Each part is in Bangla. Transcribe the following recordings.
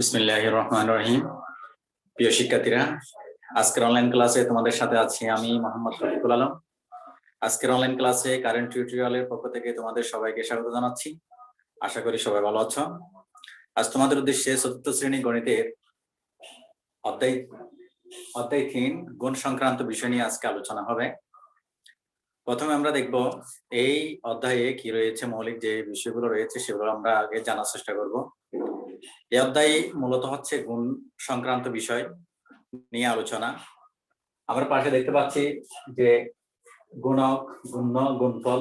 বিসমিল্লাহির রহমানির রহিম। প্রিয় শিক্ষার্থীরা, আজকের অনলাইন ক্লাসে তোমাদের সাথে আছি আমি মোহাম্মদ রফিকুল আলম। আজকের অনলাইন ক্লাসে কারেন্ট টিউটোরিয়ালের পক্ষ থেকে তোমাদের সবাইকে স্বাগত জানাচ্ছি। আশা করি সবাই ভালো আছো। আজ তোমাদের উদ্দেশ্যে চতুর্থ শ্রেণী গণিতের অধ্যায় 3 গুণ সংক্রান্ত বিষয় নিয়ে আজকে আলোচনা হবে। প্রথমে আমরা দেখব এই অধ্যায়ে কি রয়েছে, মৌলিক যে বিষয়গুলো রয়েছে সেগুলো আমরা আগে জানার চেষ্টা করব। এই অধ্যায়ে মূলত হচ্ছে গুণ সংক্রান্ত বিষয় নিয়ে আলোচনা। আমরা পাশে দেখতে পাচ্ছি যে গুণক, গুণ্য, গুণফল,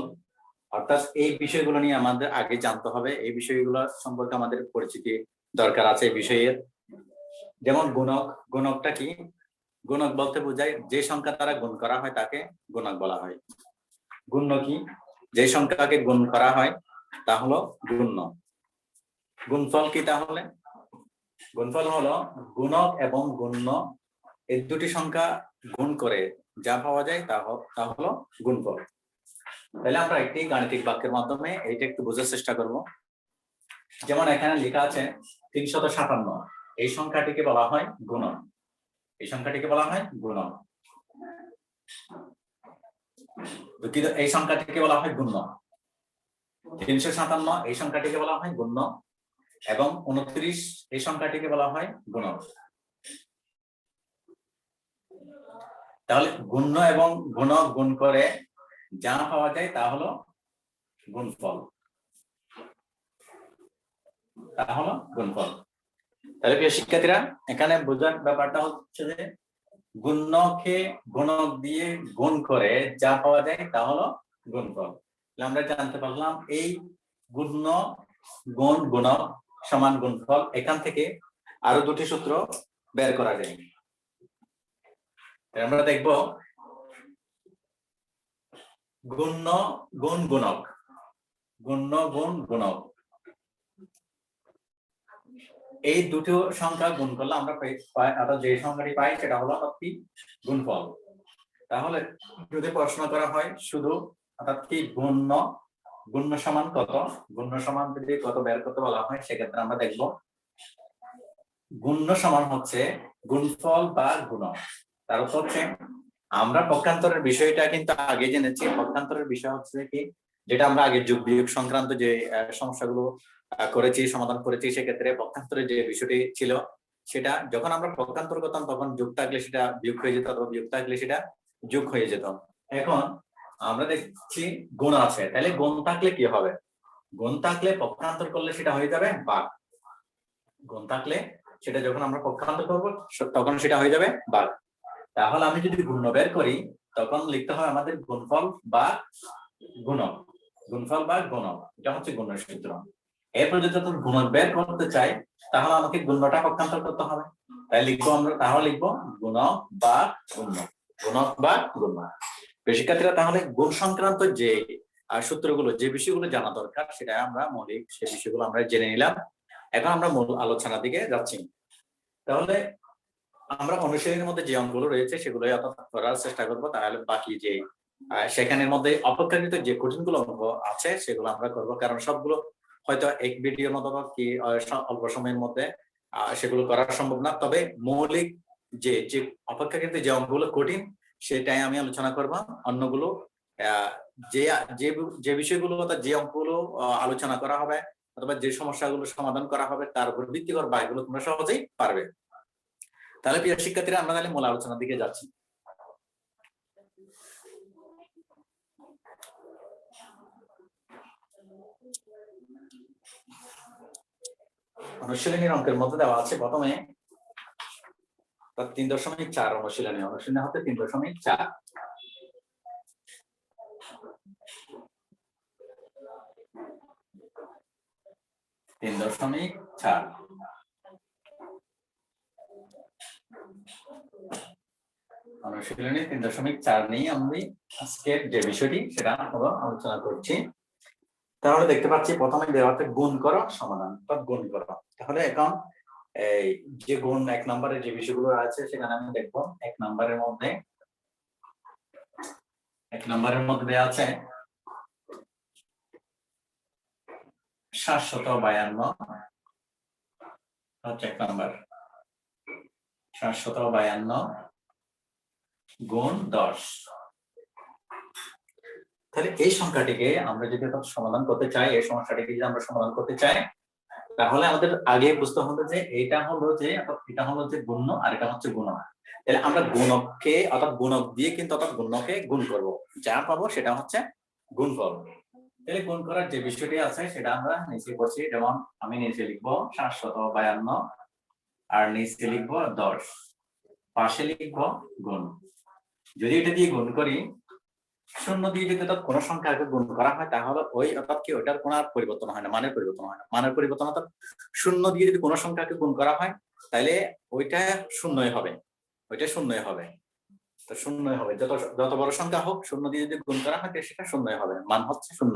অর্থাৎ এই বিষয়গুলো নিয়ে আমাদের আগে জানতে হবে। এই বিষয়গুলো সম্পর্কে আমাদের পরিচিতি দরকার আছে এই বিষয়ের। যেমন গুণক, গুণকটা কি? গুণক বলতে বোঝায় যে সংখ্যা দ্বারা গুণ করা হয় তাকে গুণক বলা হয়। গুণ্য কি? যে সংখ্যাকে গুণ করা হয় তা হলো গুণ্য। গুণফল কি তাহলে? গুণফল হলো গুণক এবং গুণ্য এই দুটি সংখ্যা গুণ করে যা পাওয়া যায় তা হলো গুণফল। তাহলে আমরা একটি গাণিতিক বাক্যের মাধ্যমে এইটা একটু বোঝার চেষ্টা করব। যেমন এখানে লেখা আছে 357, এই সংখ্যাটিকে বলা হয় গুণক। এই সংখ্যাটিকে বলা হয় গুণক। কিন্তু এই সংখ্যাটিকে বলা হয় গুণ্য। 357 এই সংখ্যাটিকে বলা হয় গুণ্য এবং 29 এই সংখ্যাটিকে বলা হয় গুণক। তাহলে গুণ্য এবং গুণক গুণ করে যা পাওয়া যায় তা হলো গুণফল। তাহলে প্রিয় শিক্ষার্থীরা, এখানে বোঝার ব্যাপারটা হচ্ছে যে গুণ্যকে গুণক দিয়ে গুণ করে যা পাওয়া যায় তা হলো গুণফল। আমরা জানতে পারলাম এই গুণ্য গুণ গুণক সমান গুণফল। এখান থেকে আরো দুটি সূত্র বের করা যায়। আমরা দেখব গুণ্য গুণ গুণক, গুণ্য গুণ গুণক, এই দুটো সংখ্যা গুণ করলে আমরা যে সংখ্যাটি পাই সেটা হলো কি? গুণফল। তাহলে যদি প্রশ্ন করা হয় শুধু অর্থাৎ কি গুণ্য, গুণ্য সমান কত, গুণ্য সমান যদি কত বের করতে বলা হয় সেক্ষেত্রে আমরা দেখব গুণ্য সমান হচ্ছে গুণফল বা গুণক। তার অর্থ হচ্ছে আমরা পক্ষান্তরের বিষয়টা কিন্তু আগে জেনেছি। পক্ষান্তরের বিষয় হচ্ছে কি, যেটা আমরা আগে যোগ বিয়োগ সংক্রান্ত যে সমস্যাগুলো করেছি, সমাধান করেছি, সেক্ষেত্রে পক্ষান্তরের যে বিষয়টি ছিল সেটা যখন আমরা পক্ষান্তর করতাম তখন যোগ থাকলে সেটা বিয়োগ হয়ে যেত অথবা বিয়োগ থাকলে সেটা যোগ হয়ে যেত। এখন আমরা দেখছি গুণ আছে, তাহলে গুণ থাকলে কি হবে? গুণ থাকলে পক্ষান্তর করলে সেটা হয়ে যাবে ভাগ। গুণ থাকলে সেটা যখন আমরা পক্ষান্তর করব তখন সেটা হয়ে যাবে ভাগ। তাহলে আমি যদি গুণ্য বের করি তখন লিখতে হবে আমাদের গুণফল বা গুণক। গুণফল বা গুণক, এটা হচ্ছে গুণের সূত্র। এরপর যদি গুণক বের করতে চাই তাহলে আমাকে গুণ্যটা পক্ষান্তর করতে হবে। তাই লিখবো আমরা, তাহলে লিখবো গুণক বা গুণ্য, গুণক বা গুণ্য। শিক্ষার্থীরা, তাহলে গুণ সংক্রান্ত যে সূত্রগুলো, যে বিষয়গুলো জানা দরকার সেটা আমরা মৌলিক, সেই বিষয়গুলো আমরা জেনে নিলাম। এখন আমরা মূল আলোচনার দিকে যাচ্ছি। তাহলে আমরা অনুশীলনের মধ্যে যে অঙ্কগুলো রয়েছে সেগুলো করার চেষ্টা করবো। তাহলে বাকি যে সেখানের মধ্যে অপেক্ষাকৃত যে কঠিনগুলো অঙ্ক আছে সেগুলো আমরা করবো, কারণ সবগুলো হয়তো এক ভিডিওর মতো বা কি অল্প সময়ের মধ্যে সেগুলো করা সম্ভব না। তবে মৌলিক যে অপেক্ষাকৃত যে অঙ্কগুলো কঠিন সেটাই আমি আলোচনা করবো। অন্যগুলো যে বিষয়গুলো অর্থাৎ যে অঙ্কগুলো আলোচনা করা হবে অথবা যে সমস্যাগুলো সমাধান করা হবে তার উপর ভিত্তি করে বাকিগুলো তোমরা সহজেই পারবে। তাহলে প্রিয় শিক্ষার্থীরা, আমরা তাহলে মূল আলোচনার দিকে যাচ্ছি। অনুশীলনীর অঙ্কের মধ্যে দেওয়া আছে প্রথমে 3.4 অনুশীলনী। অনুশীলনী হচ্ছে 3.4। অনুশীলনী 3.4 নিয়ে আমি আজকের যে বিষয়টি সেটা আমরা আলোচনা করছি। তাহলে দেখতে পাচ্ছি প্রথমে দেওয়া আছে গুণ করো সমাধান, অর্থাৎ গুণ করো। তাহলে এখন এই যে গুণ 1 নম্বরে যে বিষয়গুলো আছে সেখানে আমি দেখবো 1 নম্বরের মধ্যে দেওয়া আছে 752 হচ্ছে 1 নাম্বার 752 গুণ 10। তাহলে এই সংখ্যাটিকে আমরা যদি সমাধান করতে চাই, এই সমস্যাটিকে যদি আমরা সমাধান করতে চাই, তাহলে আমাদের আগে বুঝতে হবে যে এটা হলো যে গুণ্য আর এটা হচ্ছে গুণক। তাহলে আমরা গুণককে অর্থাৎ গুণক দিয়ে কিন্তু গুণ্যকে গুণ করব, যা পাবো সেটা হচ্ছে গুণফল। তাহলে গুণ করার যে বিষয়টি আছে সেটা আমরা নিচে করছি, যেমন আমি নিচে লিখবো 752 আর নিচে লিখবো 10, পাশে লিখবো গুণ। যদি এটা দিয়ে গুণ করি, শূন্য দিয়ে যদি কোনো সংখ্যাকে গুণ করা হয় তাহলে ওইটার কোনো পরিবর্তন হয় না, মানের পরিবর্তন হয় না। মানের পরিবর্তন অর্থাৎ শূন্য দিয়ে যদি কোনো সংখ্যাকে গুণ করা হয় তাহলে ওইটা শূন্যই হবে, ওইটা শূন্যই হবে। তো শূন্যই হবে, যত বড় সংখ্যা হোক শূন্য দিয়ে যদি গুণ করা হয় সেটা শূন্যই হবে, মান হচ্ছে শূন্য।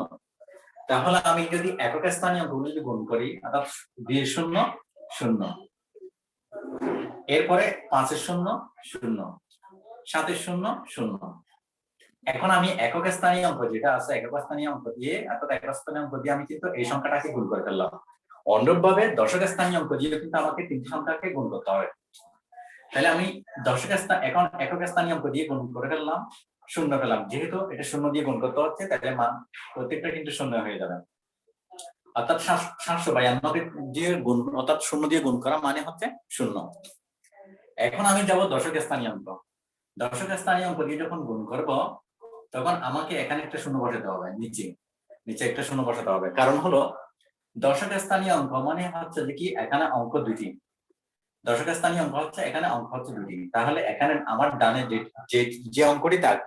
তাহলে আমি যদি একক স্থানীয় অঙ্কগুলো যদি গুণ করি, অর্থাৎ 2 শূন্য শূন্য, এরপরে 5 শূন্য শূন্য, 7 শূন্য শূন্য। এখন আমি একক স্থানীয় অঙ্ক যেটা আছে, একক স্থানীয় অঙ্ক দিয়ে অর্থাৎ একক স্থানীয় অঙ্ক দিয়ে আমি কিন্তু এই সংখ্যাটাকে গুণ করে ফেললাম। অনুরূপভাবে দশক স্থানীয় অঙ্ক দিয়ে কিন্তু আমাকে 3টি সংখ্যাকে গুণ করতে হবে। তাহলে আমি এখন একক স্থানীয় অঙ্ক দিয়ে গুণ করে ফেললাম, শূন্য পেলাম। যেহেতু এটা শূন্য দিয়ে গুণ করতে হচ্ছে তাহলে মান প্রত্যেকটা কিন্তু শূন্য হয়ে যাবে। অর্থাৎ 752 দিয়ে গুণ অর্থাৎ শূন্য দিয়ে গুণ করা মানে হচ্ছে শূন্য। এখন আমি যাব দশক স্থানীয় অঙ্ক। দশক স্থানীয় অঙ্ক দিয়ে যখন গুণ করব তখন আমাকে এখানে একটা শূন্য বসাতে হবে, নিচে একটা শূন্য বসাতে হবে। কারণ হলো দশক স্থানীয় অঙ্ক মানে হচ্ছে যে কি এখানে অঙ্ক দুটি, দশক স্থানীয় অঙ্ক হচ্ছে এখানে অঙ্ক হচ্ছে দুটি। তাহলে এখানে আমার ডানে যে অঙ্কটি থাক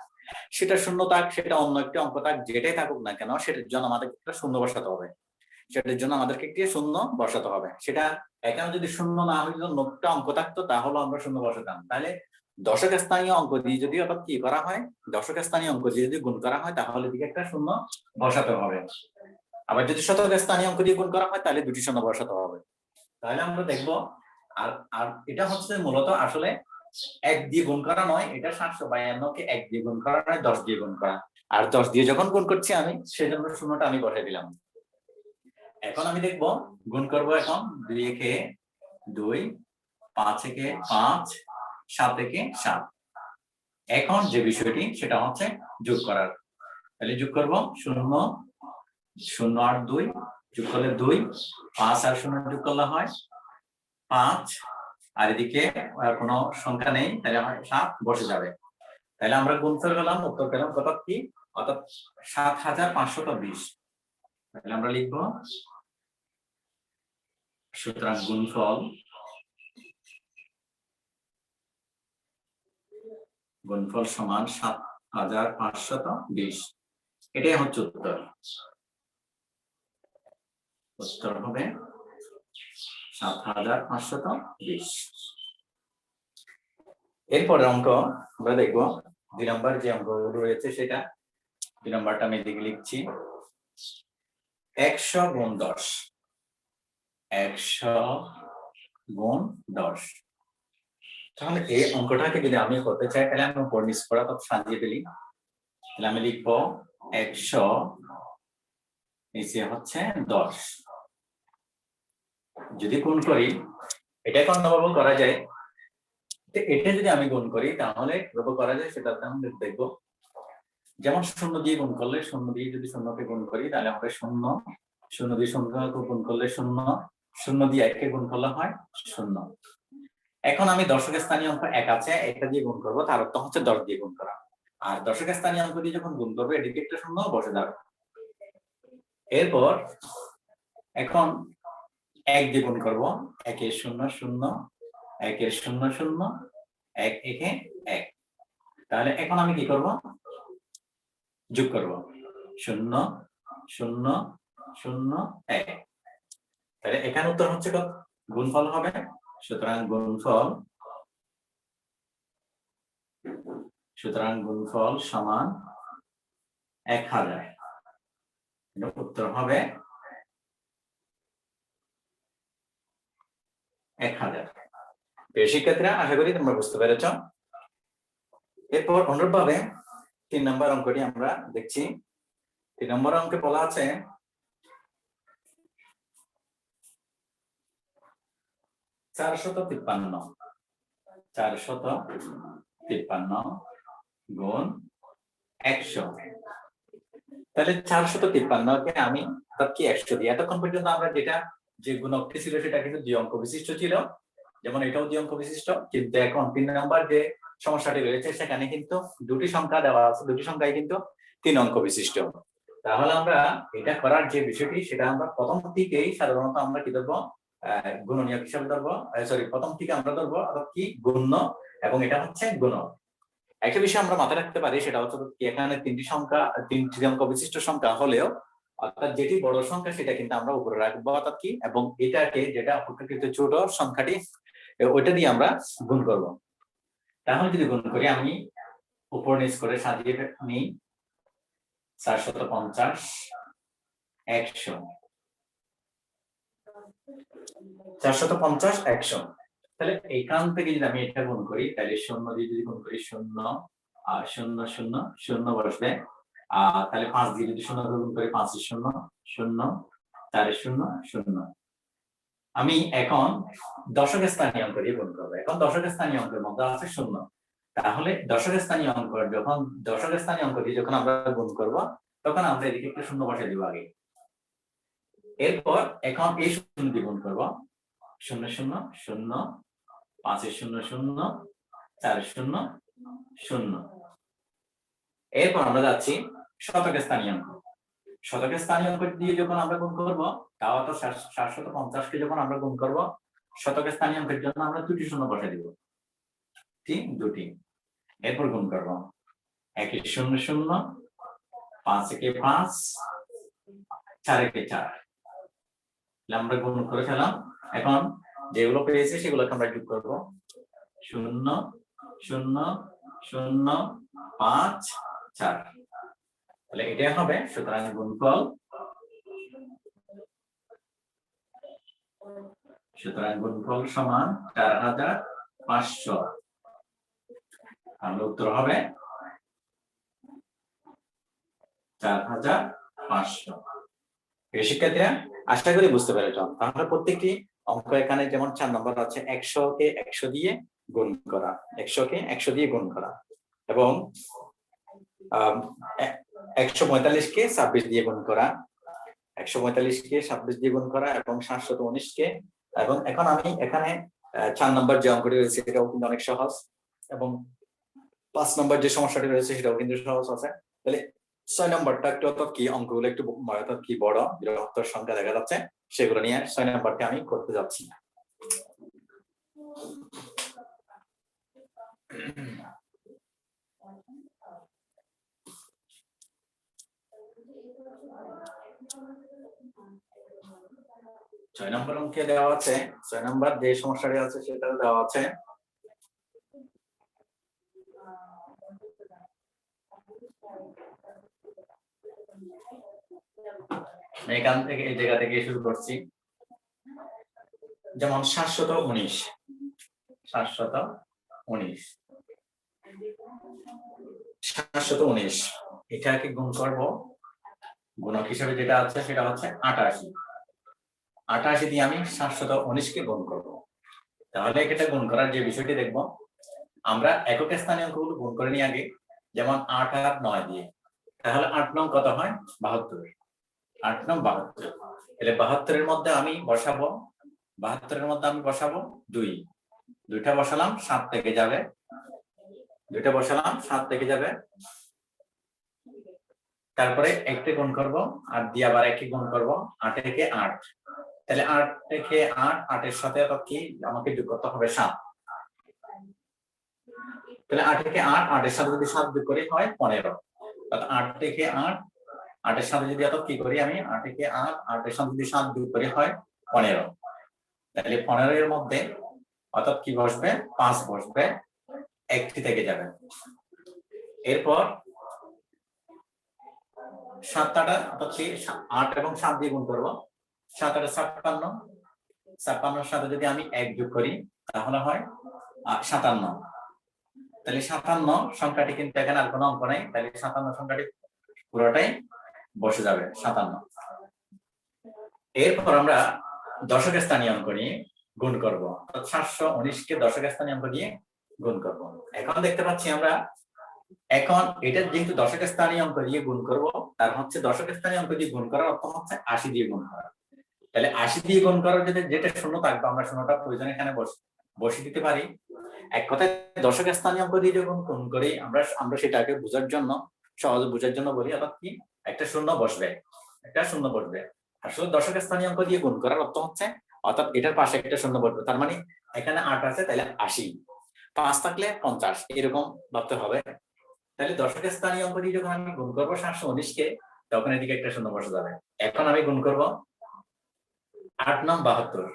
সেটা শূন্য থাক, সেটা অন্য একটি অঙ্ক থাক, যেটাই থাকুক না কেন সেটার জন্য আমাদেরকে একটা শূন্য বসাতে হবে। সেটার জন্য আমাদেরকে একটি শূন্য বসাতে হবে। সেটা এখানে যদি শূন্য না হয়ে যদি নোটটা অঙ্ক থাকতো তাহলে আমরা শূন্য বসাতাম। তাহলে দশক স্থানীয় অঙ্ক দিয়ে যদি আবার কি করা হয়, দশক স্থানীয় অঙ্ক দিয়ে যদি গুণ করা হয় তাহলে দিকে একটা শূন্য বসাতে হবে। আবার যদি শতক স্থানীয় অঙ্ক দিয়ে গুণ করা হয় তাহলে দুটি শূন্য বসাতে হবে। তাহলে আমরা দেখবো আর এটা হচ্ছে মূলত আসলে 1 দিয়ে গুণ করা নয়, এটা 752 কে 1 দিয়ে গুণ করা নয়, 10 দিয়ে গুণ করা। আর 10 দিয়ে যখন গুণ করছি আমি সেজন্য শূন্যটা আমি বসাই দিলাম। এখন আমি দেখব গুণ করব। এখন 2 একে 2, 5 একে 5, 7 একে 7। এখন যে বিষয়টি সেটা হচ্ছে যোগ করার। তাহলে যোগ করব 0 0 আর 2 যোগ করলে 2, 5 আর 0 যোগ করলে হয় 5, আর এদিকে কোনো সংখ্যা নেই তাহলে হয় 7 বসে যাবে। তাহলে আমরা গুণফল পেলাম, উত্তর পেলাম কত কি, অর্থাৎ 7520। তাহলে আমরা লিখব সুতরাং গুণফল সমান 7520। এটাই হচ্ছে উত্তর। উত্তর হবে 7520। এরপরে অঙ্ক আমরা দেখবো 2 নম্বর যে অঙ্কগুলো রয়েছে সেটা 2 নম্বরটা আমি এদিকে লিখছি 100 গুণ 10। 100 গুণ 10। তাহলে এই অঙ্কটাকে যদি আমি করতে চাই তাহলে আমি উপর নিচ করে সাজিয়ে ফেলি। তাহলে আমি লিখবো 100 নিচে হচ্ছে 10। যদি গুণ করি এটা অন্যভাবে করা যায়। এটা যদি আমি গুণ করি তাহলে কিভাবে করা যায় সেটা আমরা দেখবো। যেমন 0 দিয়ে গুণ করলে, 0 দিয়ে যদি শূন্যকে গুণ করি তাহলে হবে 0, 0 দিয়ে শূন্যকে গুণ করলে 0, 0 দিয়ে 1 কে গুণ করলে হয় 0। এখন আমি দশক স্থানীয় অঙ্ক 1 আছে, এটা দিয়ে গুণ করবো, তার অর্থ হচ্ছে 10 দিয়ে গুণ করা। আর দশক স্থানীয় অঙ্ক দিয়ে যখন গুণ করবো এদিকে একটা শূন্য বসে যাবে। এরপর এখন 1 দিয়ে গুণ করবো, 1 এর 0 0, 1 এর 0 0, 1 একে 1। তাহলে এখন আমি কি করব, যোগ করব 0 0 0 1। তাহলে এখানে উত্তর হচ্ছে কত, গুণফল হবে। সুতরাং গুণফল সমান 1000। উত্তর হবে 1000। শিক্ষার্থীরা আশা করি তোমরা বুঝতে পেরেছ। এরপর অনুরূপভাবে 3 নম্বর অঙ্কটি আমরা দেখছি। 3 নম্বর অঙ্কে বলা আছে 453 গুণ 100। তাহলে 453 কে আমি কি 100 দিয়ে, এতক্ষণ পর্যন্ত আমরা যেটা যে গুণকটি ছিল সেটা কিন্তু 2 অঙ্ক বিশিষ্ট ছিল, যেমন এটাও 2 অঙ্ক বিশিষ্ট, কিন্তু এখন 3 নাম্বার যে সমস্যাটি রয়েছে সেখানে কিন্তু দুটি সংখ্যা দেওয়া আছে, দুটি সংখ্যাই কিন্তু 3 অঙ্ক বিশিষ্ট। তাহলে আমরা এটা করার যে বিষয়টি সেটা আমরা প্রথম থেকেই সাধারণত আমরা কি ধরবো, গুণনীয়ক হিসাবে ধরবো, সরি প্রথম থেকে আমরা ধরবো অর্থাৎ কি গুণ্য, এবং এটা হচ্ছে গুণক। একটা বিষয় আমরা মাথায় রাখতে পারি সেটা হচ্ছে এখানে 3টি অঙ্ক বিশিষ্ট সংখ্যা হলেও অর্থাৎ যেটি বড় সংখ্যা সেটা কিন্তু আমরা উপরে রাখবো অর্থাৎ কি, এবং এটাকে যেটা অপেক্ষাকৃত ছোট সংখ্যাটি ওইটা দিয়ে আমরা গুণ করব। তাহলে যদি গুণ করি, আমি উপর নিচ করে সাজিয়ে নিই, 450 100, 450 100। তাহলে এখান থেকে যদি আমি এটা গুণ করি, তাহলে 0 দিয়ে যদি গুণ করি 0 আর 0 0 0 বসবে, তাহলে 5 দিয়ে যদি 0 গুণ করি 5 0 0 4 0 0। আমি এখন দশকের স্থানীয় অঙ্ক দিয়ে গুণ করবো। এখন দশকের স্থানীয় অঙ্কের মধ্যে আছে 0, তাহলে দশকের স্থানীয় অঙ্ক দিয়ে যখন আমরা গুণ করব তখন আমরা এদিকে একটা 0 বসাই দিব আগে। এরপর এখন এই 0 দিয়ে গুণ করব, 0 0 0 5 0 0 4 0 0। এরপর আমরা যাচ্ছি শতকের স্থানীয় অঙ্ক। শতকের স্থানীয় অঙ্ক দিয়ে যখন আমরা গুণ করব, তাও তো 750 কে যখন আমরা গুণ করব, শতকের স্থানীয় অঙ্কের জন্য আমরা দুটি 0 বসাই দিব, ঠিক দুটি। এরপর গুণ করব 1 0 0 5 5 4 4। আমরা গুণ করে ফেলাম। এখন যেগুলো পেয়েছি সেগুলোকে আমরা যোগ করব, 0 0 0 5 4। তাহলে এটা হবে, সুতরাং গুণফল সমান 4500। তাহলে উত্তর হবে 4500। শিক্ষার্থীরা আশা করি বুঝতে পেরেছ। তাহলে প্রত্যেকটি অঙ্ক এখানে যেমন 4 নম্বর আছে 100 কে 100 দিয়ে গুণ করা, 100 কে 100 দিয়ে গুণ করা, এবং 145 কে 26 দিয়ে গুণ করা, 145 কে 26 দিয়ে গুণ করা, এবং 719 কে, এবং এখন আমি এখানে 4 নম্বর যে অঙ্কটি রয়েছে সেটাও কিন্তু অনেক সহজ, এবং 5 নম্বর যে সমস্যাটি রয়েছে সেটাও কিন্তু সহজ আছে। তাহলে 6 নম্বরটা একটু অর্থাৎ কি অঙ্কগুলো একটু অর্থাৎ কি বড় বৃহত্তর সংখ্যা দেখা যাচ্ছে, সেগুলো নিয়ে 6 নম্বরটা আমি করতে যাচ্ছি। ছয় নম্বর অঙ্কে দেওয়া আছে, 6 নম্বর যে সমস্যাটি আছে সেটা দেওয়া আছে এখান থেকে, এই জায়গা থেকে শুরু করছি। যেমন 719 এটাকে গুণ করব, গুণক হিসেবে যেটা আছে সেটা হচ্ছে 88 দিয়ে আমি 719 কে গুণ করব। তাহলে এটা গুণ করার যে বিষয়টি দেখব, আমরা একক স্থানীয় অঙ্কগুলো গুণ করে নিই আগে, যেমন 8 আর 9 দিয়ে। তাহলে 8 9 কত হয় 72, 8 9 72। তাহলে 72 এর মধ্যে আমি বসাবো 2, দুইটা বসালাম 7 থেকে যাবে, তারপরে একটি গুণ করব, আর দিয়ে আবার একটি গুণ করব, 8 থেকে 8। তাহলে 8 থেকে 8, 8 এর সাথে কি আমাকে যোগ করতে হবে 7। তাহলে 8 থেকে 8, 8 এর সাথে যদি 7 যোগ করি হয় 15। তাহলে 8 থেকে 8, 8 এর সাথে যদি কি করি আমি 8 থেকে 8, 8 এর সাথে যদি 7 যোগ করি হয় 15। তাহলে 15 এর মধ্যে অর্থাৎ কি বসবে 5 বসবে, একটি থেকে যাবে। এরপর 7 অর্থাৎ 8 এবং 7 দিয়ে গুণ করব, 7 56, 56 সাথে যদি আমি 1 যোগ করি তাহলে হয় 57। তাহলে 57 সংখ্যাটি কিন্তু এখানে আর কোনো অঙ্ক নাই, তাহলে 57 সংখ্যাটি পুরোটাই বসে যাবে 57। এরপর আমরা দশকের স্থানীয় অঙ্ক নিয়ে গুণ করব, অর্থাৎ 719 কে দশক স্থানীয় অঙ্ক দিয়ে গুণ করব। এখন দেখতে পাচ্ছি আমরা, এখন এটা যেহেতু দশক স্থানীয় অঙ্ক দিয়ে গুণ করব, তার হচ্ছে দশক স্থানীয় অঙ্ক দিয়ে গুণ করার অর্থ হচ্ছে 80 দিয়ে গুণ করা। তাহলে 80 দিয়ে গুণ করার যেটা শূন্য থাকবে, আমরা শূন্যটা প্রয়োজনে এখানে বসিয়ে দিতে পারি। এক কথায় দশক স্থানীয় অঙ্ক দিয়ে যখন গুণ করি আমরা সেটাকে বোঝার জন্য, সহজে বোঝার জন্য বলি, অর্থাৎ কি একটা শূন্য বসবে, একটা শূন্য বসবে। আসলে দশক স্থানীয় অঙ্ক দিয়ে গুণ করার অর্থ হচ্ছে, অর্থাৎ এটার পাশে একটা শূন্য বসবে, তার মানে এখানে 8 আছে, তাহলে 80, 5 থাকলে 50, এরকম ভাবতে হবে। তাহলে দশক স্থানীয় অঙ্ক দিয়ে যখন আমি গুণ করবো 719 কে, তখন এদিকে একটা শূন্য বসে যাবে। এখন আমি গুণ করব 8 9 72,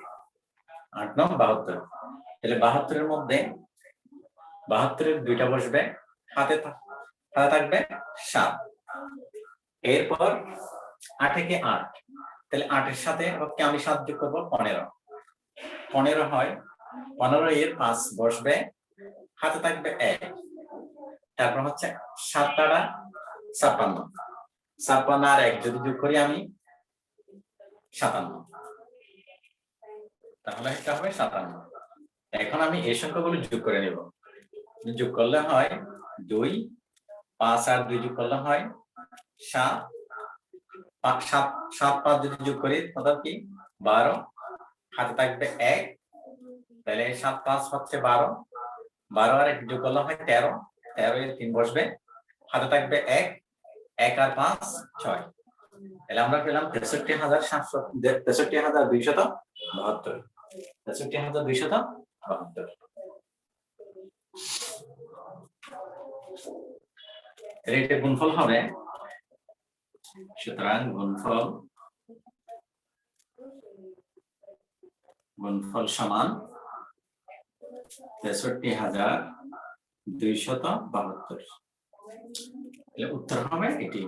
8 9 72, তাহলে 72 এর মধ্যে 72 এর দুইটা বসবে, হাতে থাকবে 7, এরপর 8 কে 8, তাহলে 8 এর সাথে আমি 7 যোগ করবো 15, 15 হয়, 15 এর 5 বসবে, হাতে থাকবে 1, তারপর হচ্ছে 7 টাকা 56, 56 আর 1 যদি যোগ করি আমি 57, তাহলে এটা হবে 57। এখন আমি এই সংখ্যাগুলো যোগ করে নেব, যোগ করলে হয় 2, 5 আর 2 যোগ করলে হয় 7, 7 5 যদি যোগ করি অর্থাৎ কি 12, হাতে থাকবে 1, তাহলে 7 5 হচ্ছে 12, 12 আর 1 যোগ করলে হয় 13, 13 এর 3 বসবে, হাতে থাকবে 1, 1 আর 5 6, তাহলে আমরা পেলাম 63,272, 63,272। এটা গুণফল হবে, সুতরাং গুণফল সমান 63,272। উত্তর হবে এটি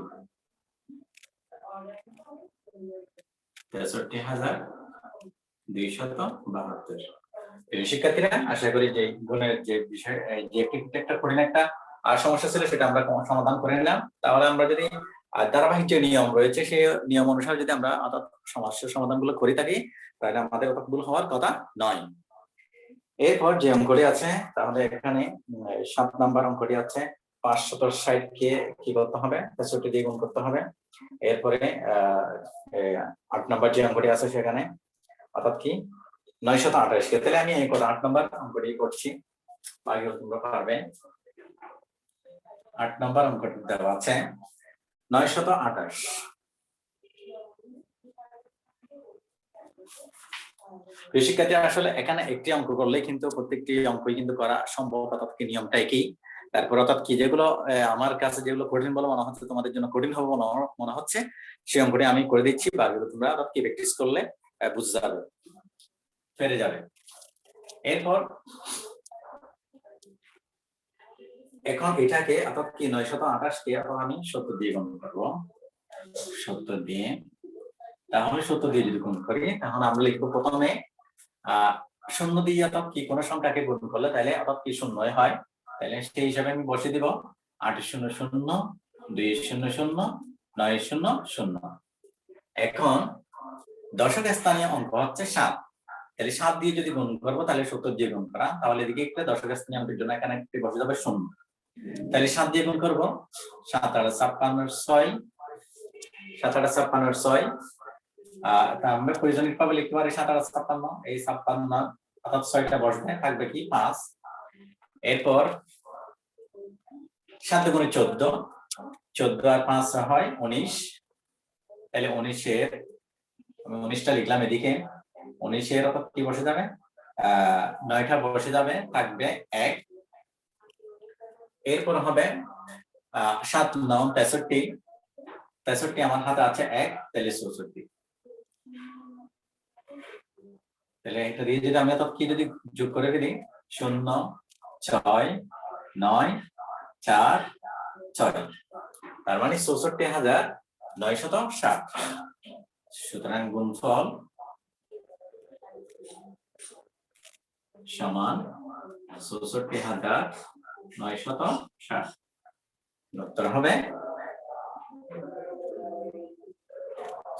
63,272। শিক্ষার্থীরা, আশা করি যে গুণের যে বিষয়, যে একটা কঠিন একটা সমস্যা ছিল সেটা আমরা সমাধান করে নিলাম। তাহলে আমরা যদি ধারাবাহিক যে নিয়ম রয়েছে সেই নিয়ম অনুসারে যদি আমরা সমস্যার সমাধানগুলো করে থাকি, তাহলে আমাদের অত ভুল হওয়ার কথা নয়। এরপর যে অঙ্কটি আছে, তাহলে এখানে 7 নাম্বার অঙ্কটি আছে, 560 কে কি করতে হবে, 63 দিয়ে গুণ করতে হবে। এরপরে 8 নাম্বার যে অঙ্কটি আছে সেখানে, অর্থাৎ কি 928 কে, তাহলে আমি এই 8 নাম্বার অঙ্কটি করছি, বাকি তোমরা পারবে। 8 নাম্বার অঙ্কটি দেওয়া আছে 928। শিক্ষার্থী, আসলে এখানে একটি অঙ্ক করলে কিন্তু প্রত্যেকটি অঙ্কই কিন্তু করা সম্ভব, অর্থাৎ কি নিয়মটা একই। তারপর অর্থাৎ কি যেগুলো আমার কাছে যেগুলো কঠিন বলে মনে হচ্ছে, তোমাদের জন্য কঠিন হবে মনে হচ্ছে, সেই অঙ্কটি আমি করে দিচ্ছি, বাকিগুলো তোমরা অর্থাৎ কি প্র্যাকটিস করলে বুঝে যাবে, ফেরে যাবে। এরপর এখন এটাকে অর্থাৎ কি 928 কে আমি 70 দিয়ে গুণ করবো, 70 দিয়ে। তাহলে 70 দিয়ে যদি গুণ করি, তাহলে আমরা লিখবো প্রথমে 0 দিয়ে, অর্থাৎ কি কোনো সংখ্যাকে গুণ করলে তাহলে অর্থাৎ কি 0 হয়, তাহলে সেই হিসাবে আমি বসিয়ে দিব 8 0 0 2 0 0 9 0 0। এখন দশক স্থানীয় অঙ্ক হচ্ছে 7, তাহলে 7 দিয়ে যদি গুণ করবো তাহলে 70 দিয়ে গুণ করা, তাহলে এদিকে একটা দশক স্থানীয় অঙ্কের জন্য এখানে একটি বসে যাবে 0, তাহলে 7 দিয়ে গুণ করবো, 7 8 56 6, 7 8 56 6, আমরা প্রয়োজনীয় ভাবে লিখতে পারি 7 8 56, এই 56 অর্থাৎ 6টা বসবে, থাকবে কি 5। এরপর 7 গুণে 14, 14 আর 5 হয় 19, তাহলে 19 এর আমি 19টা লিখলাম এদিকে, 19 এর অর্থাৎ কি বসে যাবে, 9টা বসে যাবে, থাকবে 1। এরপর হবে 7 9 63, 63 আমার হাতে আছে 1, তাহলে 64। তাহলে এটা দিয়ে যদি আমি অর্থাৎ কি যদি যোগ করে ফেলি 0 6 9 4 6, তার মানে 64,960। সুতরাং গুণফল সমান 64,960। উত্তর হবে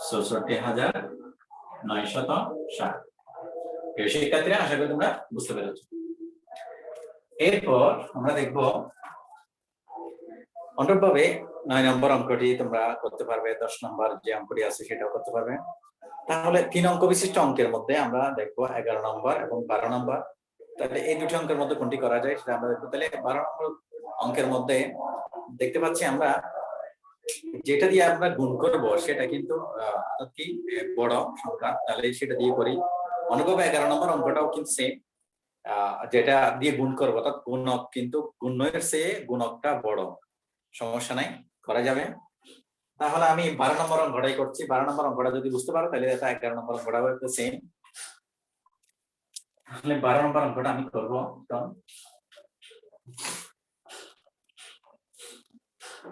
64,960। প্রিয় শিক্ষার্থীরা, আশা করি তোমরা বুঝতে পেরেছো। এরপর আমরা দেখব অনুরূপভাবে 9 নম্বর অঙ্কটি তোমরা করতে পারবে, 10 নম্বর যে অঙ্কটি আছে সেটাও করতে পারবে। তাহলে 3 অঙ্ক বিশিষ্ট অঙ্কের মধ্যে আমরা দেখব 11 নম্বর এবং 12 নম্বর। তাহলে এই দুটি অঙ্কের মধ্যে কোনটি করা যায় সেটা আমরা দেখব। তাহলে 12 নম্বর অঙ্কের মধ্যে দেখতে পাচ্ছি আমরা যেটা দিয়ে আমরা গুণ করব সেটা কিন্তু কি বড় সংখ্যা, তাহলে সেটা দিয়ে করি। অনুরূপভাবে 11 নম্বর অঙ্কটাও কিন্তু সেম, যেটা দিয়ে গুণ করবো অর্থাৎ গুণক কিন্তু গুণের চেয়ে গুণকটা বড়, সমস্যা নাই, করা যাবে। তাহলে আমি 12 নম্বর অঙ্কটাই করছি। 12 নম্বর অঙ্কটা যদি বুঝতে পারো তাহলে এটা 11 নম্বর অঙ্কটাও একটু সেম। তাহলে 12 নম্বর অঙ্কটা আমি করবো।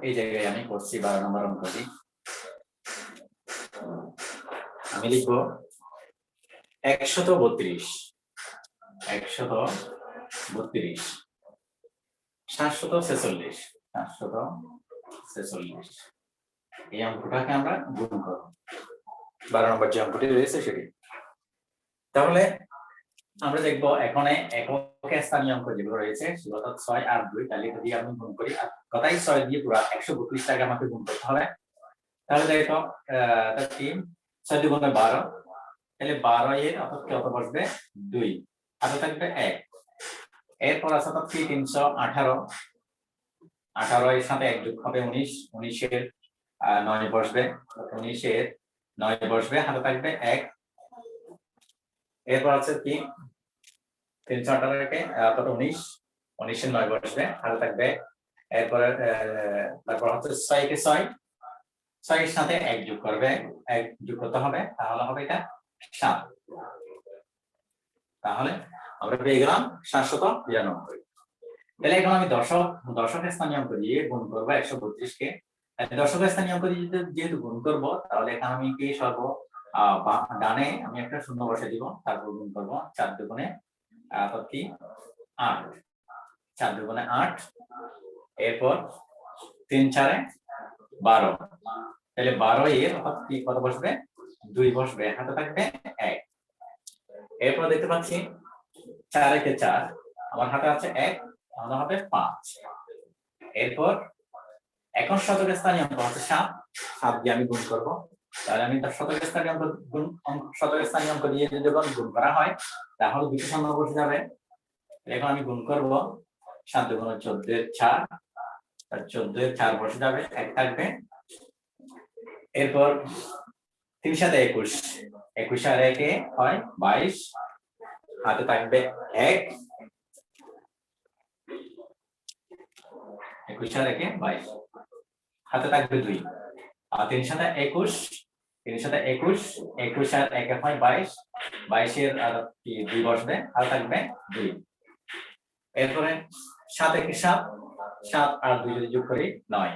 এই জায়গায় আমি করছি 12 নম্বর অঙ্কটি। আমি লিখবো 132 746 746 এই অঙ্কটাকে আমরা গুণ করব। 12 নম্বর যে অঙ্কটি রয়েছে সেটি। তাহলে আমরা দেখবো এখানে এককে স্থানীয় অঙ্ক যেগুলো রয়েছে সেগুলো অর্থাৎ 6 আর 2, তাহলে এটা দিয়ে আমি গুণ করি। আর কথাই 6 দিয়ে পুরো 132 টাকা আমাকে গুণ করতে হবে। তাহলে দেখো 3 6 × 12, তাহলে 12 এর অর্থাৎ কত বসবে 2, হাতে থাকবে 1। এরপর আছে অর্থাৎ 318, 18 এর সাথে 1 যোগ হবে 19, 19 এর 9 বসবে, 19 এর 9 বসবে, হাতে থাকবে 1। এরপর আছে কি 318 কে কত 19, 19 এর 9 বসবে, হাতে থাকবে। এরপর তারপর হচ্ছে 6 কে 6 এর সাথে 1 যোগ করবে, 1 যোগ করতে হবে, তাহলে হবে এটা 7। তাহলে আমরা পেয়ে গেলাম 792। তাহলে এখন আমি দশক স্থানীয় অঙ্ক দিয়ে গুণ করব 132 কে। দশক স্থানীয় অঙ্ক দিয়ে যেহেতু গুণ করব, তাহলে এখানে আমি কি সর্ব ডানে আমি একটা শূন্য বসে দিব, তারপর গুণ করব 4 দুগুণে কি 8, 4 দুগুণে 8। এরপর 3 4 12, তাহলে 12 এর অর্থাৎ কি কত বসবে 2 বসবে, হাতে থাকবে 1। এরপর দেখতে পাচ্ছি 4 কে 4, আমার হাতে আছে 1, তাহলে হবে 5। এরপর এখন শতক স্থানীয় অঙ্ক হচ্ছে 7, 7 দিয়ে আমি গুণ করব। তাহলে আমি শতক স্থানীয় অঙ্ক দিয়ে যদি গুণ করা হয় তাহলে দুটো সংখ্যা বসে যাবে। এখন আমি গুণ করব 7 দুগুণে 14 এর 4, আর 14 এর 4 বসে যাবে, 1 থাকবে। এরপর 3 7 21, 21 আর 1 হয় 22, হাতে থাকবে 1, 21 আর 1 22, হাতে থাকবে 2। আর 3 7 21, 3 7 21, 21 আর 1 হয় 22, 22 এর আর কি 2 বসবে, হাতে থাকবে 2। এরপরে 7 1 7, 7 আর 2 যদি যোগ করি 9।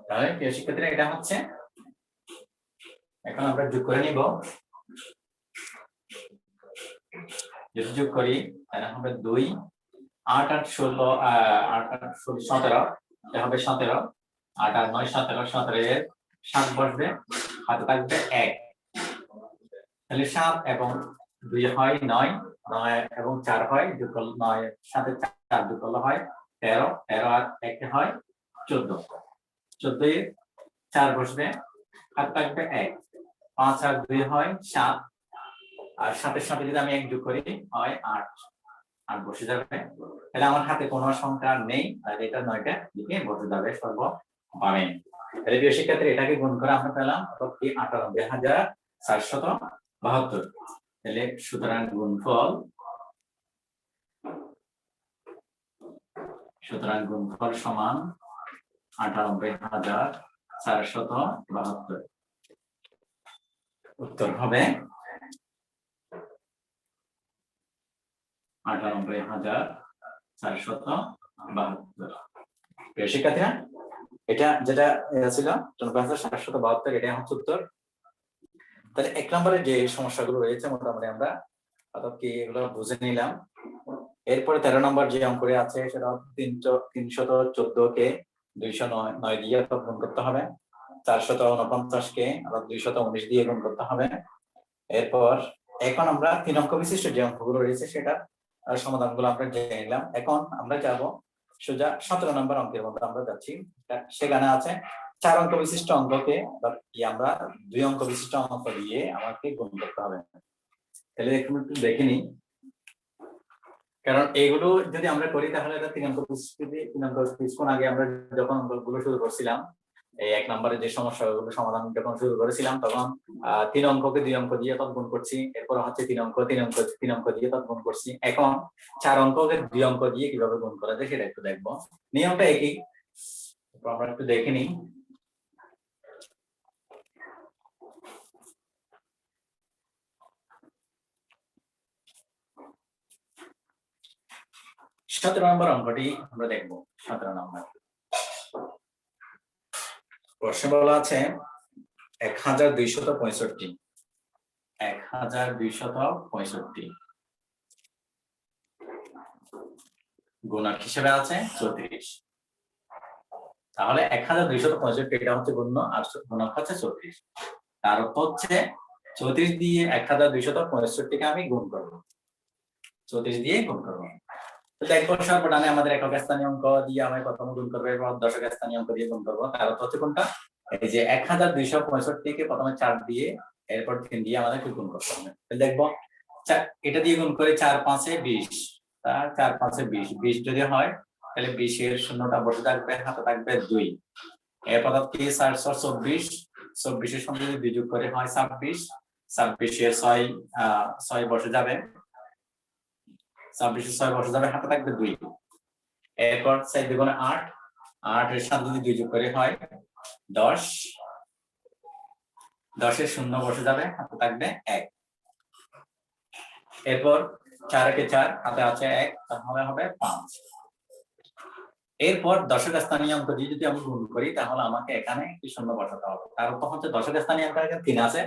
তাহলে প্রিয় শিক্ষার্থীরা এটা হচ্ছে, এখন আমরা যোগ করে নিব। যদি যোগ করি তাহলে হবে 2 8 8 16, 8 8 17, এটা হবে 17, 8 আর 9 17, 17 এর 7 বসবে, হাতে থাকবে 1। তাহলে 7 এবং 2 হয় 9, 9 এবং 4 হয় যোগ করলে 9 এর সাথে 4 যোগ করলে হয় 13, 13 আর 1 হয় 14, 14 এর 4 বসবে, হাতে থাকবে 1। 5 আর 2 হয় 7, আর 7 এর সাথে যদি আমি 1 যোগ করি হয় 8, 8 বসে যাবে। তাহলে আমার হাতে কোনো সংখ্যা নেই, তাহলে এটা 9টা দিকে বসে যাবে সর্ব বামে। তাহলে প্রিয় শিক্ষার্থী এটাকে গুণ করে আমরা পেলাম কি 98472। তাহলে সুতরাং গুণফল সমান 98472। উত্তর হবে 98472। প্রিয় শিক্ষার্থীরা, এটা যেটা ছিল 772, এটা হচ্ছে উত্তর। তাহলে 1 নম্বরে যে সমস্যাগুলো রয়েছে মোটামুটি আমরা অর্থাৎ কি এগুলো বুঝে নিলাম। এরপরে 13 নম্বর যে অঙ্কটি আছে সেটা 314 কে 209 দিয়ে গুণ করতে হবে, 449 কে 219 দিয়ে গুণ করতে হবে। এরপর এখন আমরা 3 অঙ্ক বিশিষ্ট যে অঙ্কগুলো রয়েছে সেটা সমাধানগুলো আমরা জেনে নিলাম। এখন আমরা যাব সোজা 17 নম্বর অঙ্কের মধ্যে আমরা যাচ্ছি। সেখানে আছে 4 অঙ্ক বিশিষ্ট অঙ্ককে আমরা 2 অঙ্ক বিশিষ্ট অঙ্ক দিয়ে আমাকে গুণ করতে হবে। তাহলে একটু দেখে নিই, কারণ এগুলো যদি আমরা করি তাহলে এটা 3 অঙ্ক বিশিষ্ট দিয়ে 3 অঙ্ক কিছুক্ষণ আগে আমরা যখন অঙ্কগুলো শুরু করছিলাম, এই 1 নম্বরে যে সমস্যাগুলো সমাধান যখন শুরু করেছিলাম তখন 3 অঙ্ককে 2 অঙ্ক দিয়ে তত গুণ করছি, এরপর হচ্ছে 3 অঙ্ক দিয়ে তত গুণ করছি। এখন 4 অঙ্ককে 2 অঙ্ক দিয়ে কিভাবে গুণ করা যায় সেটা একটু দেখবো। নিয়মটা একই, আমরা একটু দেখে নিই। সতেরো নম্বর অঙ্কটি আমরা দেখবো। 17 নম্বর প্রশ্ন বলা আছে 1265 গুণক হিসেবে আছে 34। তাহলে 1265 এটা হচ্ছে গুণ্য আর গুণক হচ্ছে 34। তার অর্থ হচ্ছে 34 দিয়ে 1265 কে আমি গুণ করবো, 34 দিয়ে গুণ করবো। তো দেখো সর্বডানে আমাদের একক স্থানীয় অঙ্ক দিয়ে আমি প্রথম গুণ করবো, এরপর দশক স্থানীয় অঙ্ক দিয়ে গুণ করবো। তার অর্থ হচ্ছে কোনটা, এই যে 1265 কে প্রথমে 4 দিয়ে এরপর 3 দিয়ে আমাদের গুণ করতে হবে। দেখবো এটা দিয়ে গুণ করে 4 5 এ 20, 4 5 এ 20, 20 যদি হয় তাহলে 20 এর শূন্যটা বসে থাকবে, হাতে থাকবে 2। এরপর কি 4 4 24, 24 এর সঙ্গে যদি 2 যোগ করে হয় 26, 26 এর 6 বসে যাবে, 26 এর 6 বসে যাবে, হাতে থাকবে 2। এরপর 4 দুগুণে 8, 8 এর সাথে যদি 2 যোগ করে হয় 10, 10 এর শূন্য বসে যাবে, হাতে থাকবে 1। এরপর 4 কে 4, হাতে আছে 1, তাহলে হবে 5। এরপর দশক স্থানীয় অঙ্ক দিয়ে যদি আমি গুণ করি তাহলে আমাকে এখানে একটি শূন্য বসাতে হবে। তার অর্থ হচ্ছে দশক স্থানীয় অঙ্ক এখানে 3 আছে,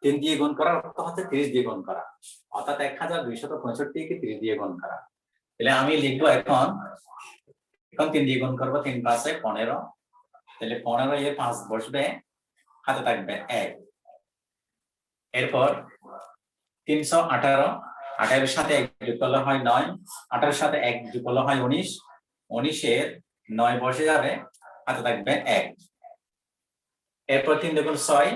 3 দিয়ে গুণ করার অর্থ হচ্ছে 30 দিয়ে গুণ করা, অর্থাৎ 1265 কে 30 দিয়ে গুণ করা। তাহলে আমি লিখবো এখন 3 দিয়ে গুণ করবো, 3 5 এ 15, তাহলে 15 এ 5 বসবে, হাতে থাকবে 1। এরপর 318, 18 এর সাথে 1 যোগ করলে হয় 9, 18 এর সাথে 1 যোগ করলে হয় 19, 19 এর 9 বসে যাবে, হাতে থাকবে 1। এরপর 3 দুগুণ 6,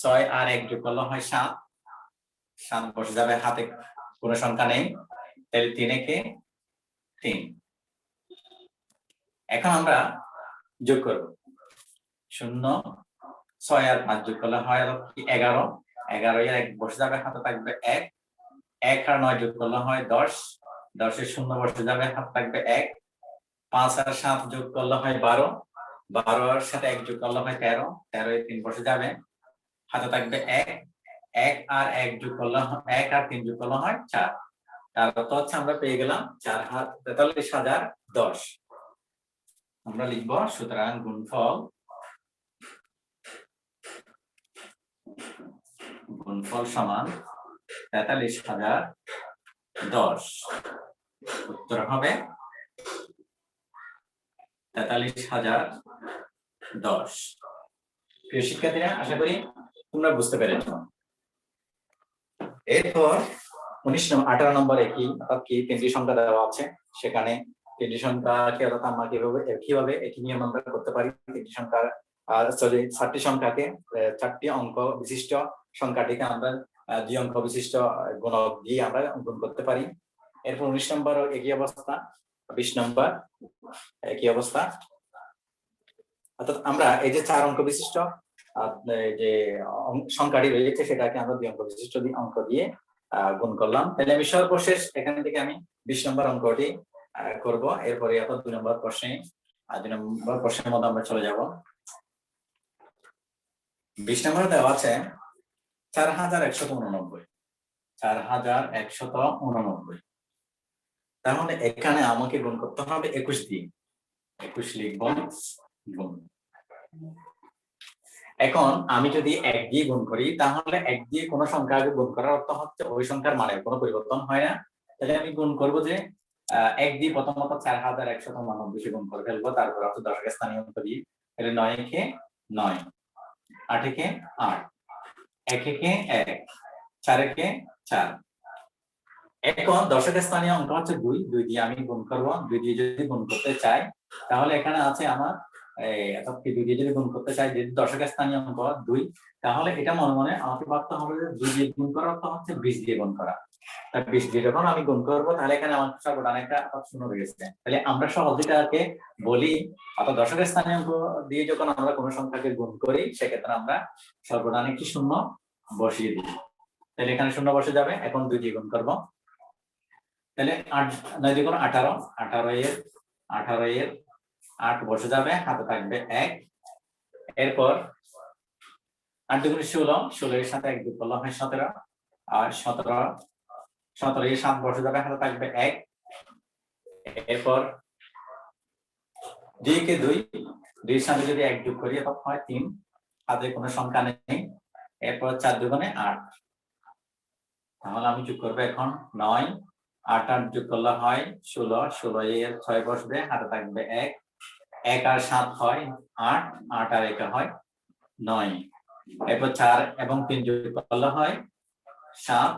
6 আর 1 যোগ করলে হয় 7, 7 বসে যাবে, হাতে কোনো সংখ্যা নেই, তাহলে 3 একে 3। এখন আমরা যোগ করব, 0 6 আর 5 যোগ করলে হয় 11, 11 এর 1 বসে যাবে, হাতে থাকবে 1, 1 আর 9 যোগ করলে হয় 10, 10 এর শূন্য বসে যাবে, হাতে থাকবে 1, 5 আর 7 যোগ করলে হয় 12, 12 এর সাথে 1 যোগ করলে হয় 13, 13 এর 3 বসে যাবে, হাতে থাকবে 1, 1 আর 1 যোগ করলে 1 আর 3 যোগ করলে হয় 4। তার অর্থ হচ্ছে আমরা পেয়ে গেলাম 43,010। আমরা লিখব সুতরাং গুণফল সমান 43,010। উত্তর হবে 43,010। প্রিয় শিক্ষার্থীরা, আশা করি তোমরা বুঝতে পেরেছো। এরপর 18 নম্বরে অর্থাৎ 3টি সংখ্যা দেওয়া আছে, সেখানে 3টি সংখ্যাকে অর্থাৎ আমরা কিভাবে একই নিয়ম আমরা করতে পারি। 3টি সংখ্যা 4টি সংখ্যাকে 4টি অঙ্ক বিশিষ্ট সংখ্যাটিকে আমরা 2 অঙ্ক বিশিষ্ট গুণক দিয়ে আমরা গুণ করতে পারি। এরপর 19 নম্বর একই অবস্থা, 20 নম্বর একই অবস্থা। অর্থাৎ আমরা এই যে 4 অঙ্ক বিশিষ্ট যে সংখ্যাটি রয়েছে সেটাকে আমরা 2 অঙ্ক বিশিষ্ট অঙ্ক দিয়ে গুণ করলাম। তাহলে আমি সর্বশেষ এখান থেকে আমি 20 নম্বর অঙ্কটি করব। এরপরে 2 নম্বর প্রশ্নে 2 নম্বর প্রশ্নের মধ্যে আমরা চলে যাব। 20 নম্বরে দেওয়া আছে 4189, 4189। তাহলে এখানে আমাকে গুণ করতে হবে 21 দিয়ে, 21 লিখব গুণ। এখন আমি যদি 1 দিয়ে গুণ করি তাহলে 1 দিয়ে কোনো সংখ্যাকে গুণ করার অর্থ হচ্ছে ওই সংখ্যার মানের কোনো পরিবর্তন হয় না। তাহলে আমি গুণ করব যে 1 দিয়ে প্রথমত 4189 গুণ করে ফেলবো, তারপর হচ্ছে দশক স্থানীয় অঙ্ক দিয়ে, তাহলে 9 একে 9, 8 একে 8, 1 একে 1, 4 একে 4। এখন দশকের স্থানীয় অঙ্ক হচ্ছে 2, 2 দিয়ে আমি গুণ করব। 2 দিয়ে যদি গুণ করতে চাই তাহলে এখানে আছে আমার অর্থাৎ 2 দিয়ে যদি গুণ করতে চাই, যদি দশকের স্থানীয় অঙ্ক 2, তাহলে এটা মনে মনে আমাকে ভাবতে হবে যে 2 দিয়ে গুণ করার অর্থ হচ্ছে 20 দিয়ে গুণ করা। তাই 20 দিয়ে যখন আমি গুণ করব তাহলে এখানে আমার সর্বদান একটা শূন্য রয়েছে। তাহলে আমরা সহজেটাকে বলি, অর্থাৎ দশকের স্থানীয় অঙ্ক দিয়ে যখন আমরা কোনো সংখ্যাকে গুণ করি সেক্ষেত্রে আমরা সর্বদান একটি শূন্য বসিয়ে দিই। তাহলে এখানে শূন্য বসে যাবে। এখন 2 দিয়ে গুণ করব, তাহলে 8 9 দিয়ে 18, 18 এর 8 বসে যাবে, হাতে থাকবে 1। এরপর 8 দুগুণে 16, 16 এর সাথে 1 যোগ করলে হয় 17, আর 17 এর 7 বসে যাবে, হাতে থাকবে 1। এরপর 2 কে 2, 2 এর সাথে যদি 1 যোগ করি তখন হয় 3, হাতে কোনো সংখ্যা নেই। এরপর 4 দুগুণে 8, তাহলে আমি যোগ করব এখন 9, 8 8 যোগ করলে হয় 16, 16 এর 6 বসবে, হাতে থাকবে 1, 1 আর 7 হয় 8, 8 আর 1 হয় 9। এরপর 4 এবং 3 যোগ করলে হয় 7,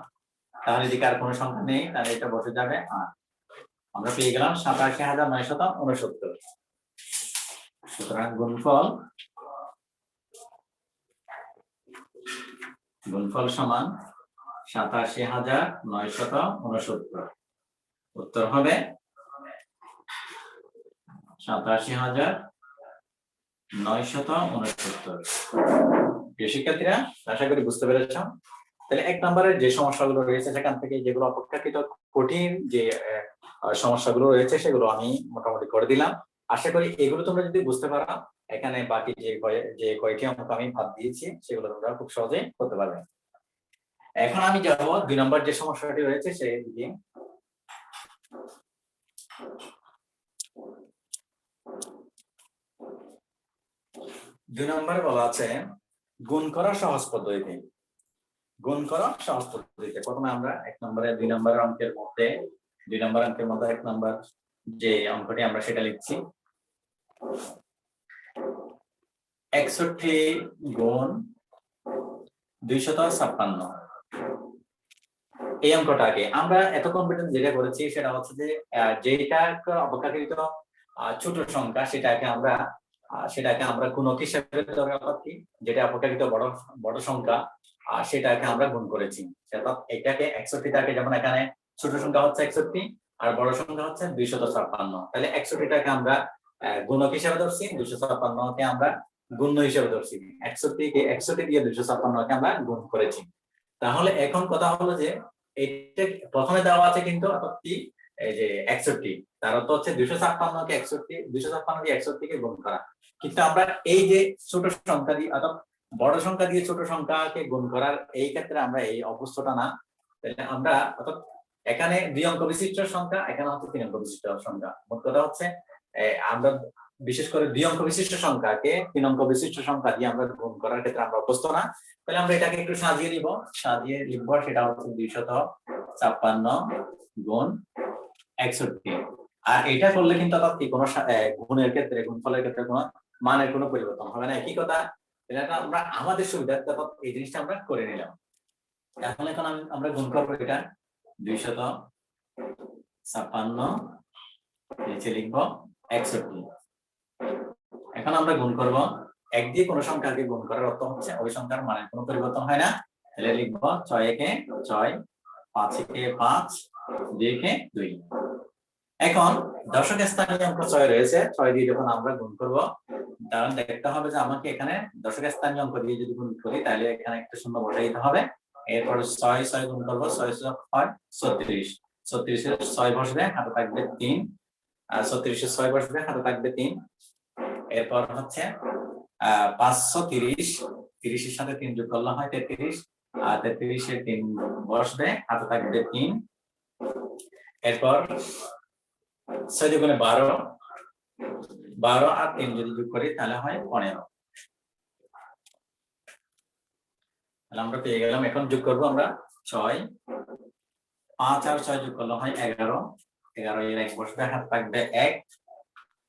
তাহলে এদিকে আর কোনো সংখ্যা নেই, তাহলে এটা বসে যাবে 8। আমরা পেয়ে গেলাম 87,969। সুতরাং গুণফল সমান 87,969। উত্তর হবে 87,969। প্রিয় শিক্ষার্থীরা, আশা করি বুঝতে পেরেছ। তাহলে 1 নম্বরের যে সমস্যাগুলো রয়েছে সেখান থেকে যেগুলো অপেক্ষাকৃত কঠিন যে সমস্যাগুলো রয়েছে সেগুলো আমি মোটামুটি করে দিলাম। আশা করি এগুলো তোমরা যদি বুঝতে পারো, এখানে বাকি যে কয়টি অঙ্ক আমি বাদ দিয়েছি সেগুলো তোমরা খুব সহজে করতে পারবে। এখন আমি যাব 2 নম্বর যে সমস্যাটি রয়েছে সেদিকে। 2 নম্বরে বলা আছে গুণ করা সহজ পদ্ধতিতে। গুণ করা সহজ পদ্ধতিতে প্রথমে আমরা 1 নম্বরে 2 নম্বরের অঙ্কের মধ্যে 2 নম্বর অঙ্কের মধ্যে 1 নম্বর যে অঙ্কটি আমরা সেটা লিখছি। 61 গুণ 256। এই অঙ্কটাকে আমরা এত কনফিডেন্স যেটা করেছি সেটা হচ্ছে যে যেটা অপেক্ষাকৃত ছোট সংখ্যা সেটাকে আমরা গুণক হিসেবে ধরে, অর্থাৎ কি যেটা অপেক্ষাকৃত বড় সংখ্যা সেটাকে আমরা গুণ করেছি। অর্থাৎ এটাকে 61টাকে, যেমন এখানে ছোট সংখ্যা হচ্ছে 61 আর বড় সংখ্যা হচ্ছে 256, তাহলে 61টাকে আমরা গুণক হিসেবে ধরছি, 256কে আমরা গুণ্য হিসেবে ধরছি। 61 দিয়ে 256কে আমরা গুণ করেছি। তাহলে এখন কথা হলো যে এটা প্রথমে দেওয়া আছে কিন্তু অর্থাৎ কি এই যে 61, তার অর্থ হচ্ছে 256কে 256 দিয়ে 61কে গুণ করা। কিন্তু আমরা এই যে ছোট সংখ্যা দিয়ে অর্থাৎ বড় সংখ্যা দিয়ে ছোট সংখ্যাকে গুণ করার এই ক্ষেত্রে আমরা এই অবস্থাটা না, তাহলে আমরা অর্থাৎ এখানে 2 অঙ্ক বিশিষ্ট সংখ্যা, এখানে হচ্ছে 3 অঙ্ক বিশিষ্ট সংখ্যা। মোট কথা হচ্ছে আমরা বিশেষ করে 2 অঙ্ক বিশিষ্ট সংখ্যাকে 3 অঙ্ক বিশিষ্ট সংখ্যা দিয়ে আমরা গুণ করার ক্ষেত্রে আমরা অভ্যস্ত না। তাহলে আমরা এটাকে একটু সাজিয়ে লিখব, সেটা হচ্ছে 256 গুণ 61। আর এটা করলে কিন্তু অর্থাৎ কি কোনো গুণের ক্ষেত্রে, গুণফলের ক্ষেত্রে কোনো মানের কোনো পরিবর্তন হবে না, একই কথা। এটা আমরা আমাদের সুবিধার্থে এই জিনিসটা আমরা করে নিলাম। এখন আমরা গুণ করবো এটা 256 নিচে লিখবো 61। এখন আমরা গুণ করব 1 দিয়ে কোনো সংখ্যাকে গুণ করার অর্থ হচ্ছে ওই সংখ্যার মানের কোনো পরিবর্তন হয় না। তাহলে লিখবো 6 একে 6, 5 একে 5, 2 একে 2। এখন দশকের স্থানীয় অঙ্ক 6 রয়েছে, 6 দিয়ে যখন আমরা গুণ করব তাহলে দেখতে হবে যে আমাকে এখানে দশকের স্থানীয় অঙ্ক দিয়ে যদি গুণ করি তাহলে এখানে একটা শূন্য বসাই দিতে হবে। এরপর 6 গুণ করব, 6 হয় 36, 36 এর 6 বসবে, হাতে থাকবে 3, আর 36 এর 6 বসবে, হাতে থাকবে 3। এরপর হচ্ছে 530, 30 এর সাথে 3 যোগ করলে হয় 33, আর 33 এর 3 বসবে, হাতে থাকবে 3। এরপর 6 দুগুণে 12, 12 আর 3 যদি যোগ করি তাহলে হয় 15। তাহলে আমরা পেয়ে গেলাম। এখন যোগ করব আমরা 6, 5 আর 6 যোগ করলে হয় 11, 11 এর 1 বসবে, হাতে থাকবে 1।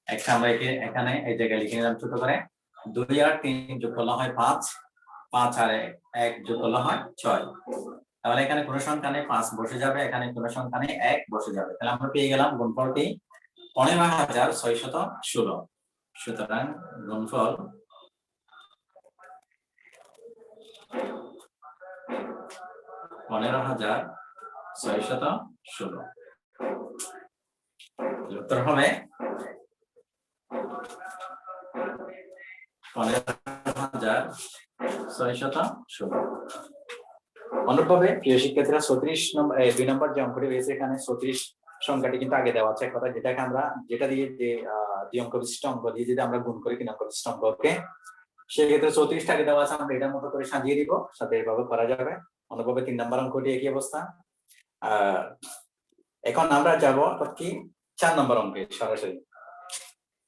একটা আমরা এখানে এই জায়গায় লিখে নিলাম ছোট করে। 2 আর 3 যোগ করলে হয় 5, 5 আর 1 যোগ করলে হয় 6। তাহলে এখানে কোনো সংখ্যা নেই 5 বসে যাবে, এখানে কোনো সংখ্যা নেই 1 বসে যাবে। তাহলে আমরা পেয়ে গেলাম গুণফলটি 15,616। সুতরাং গুণফল 15,616। উত্তর হবে 15,616। অনুরূপভাবে প্রিয় শিক্ষার্থীরা 34 নম্বর 2 নম্বর যে অঙ্কটি রয়েছে এখানে 34 সংখ্যাটি কিন্তু আগে দেওয়া আছে এক কথা, যেটাকে আমরা যেটা দিয়ে যে দ্বি অঙ্ক বিশিষ্ট অঙ্ক দিয়ে যদি আমরা গুণ করি 3 অঙ্ক বিশিষ্ট অঙ্ককে, সেক্ষেত্রে 34 টাকে দেওয়া আছে, আমরা এটার মতো করে সাজিয়ে দিব, সাথে এভাবে করা যাবে। অনুরূপভাবে 3 নম্বর অঙ্কটি একই অবস্থা। এখন আমরা যাব কি 4 নম্বর অঙ্কে, সরাসরি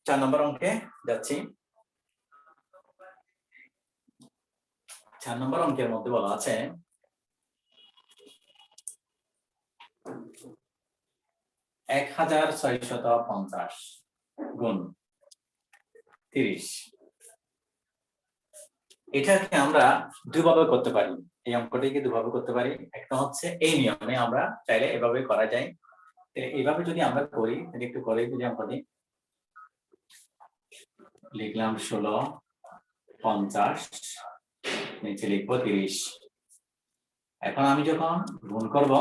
4 নম্বর অঙ্কে যাচ্ছি। 4 নম্বর অঙ্কের মধ্যে বলা আছে 1650 গুণ 30। এটাকে আমরা দুইভাবে করতে পারি, এই অঙ্কটিকে দুইভাবে করতে পারি। একটা হচ্ছে এই নিয়মে, আমরা চাইলে এভাবে করা যায়। এইভাবে যদি আমরা করি, একটু করে যদি অঙ্কটি লিখলাম 1650, নিচে লিখবো 30। এখন আমি যখন গুণ করব,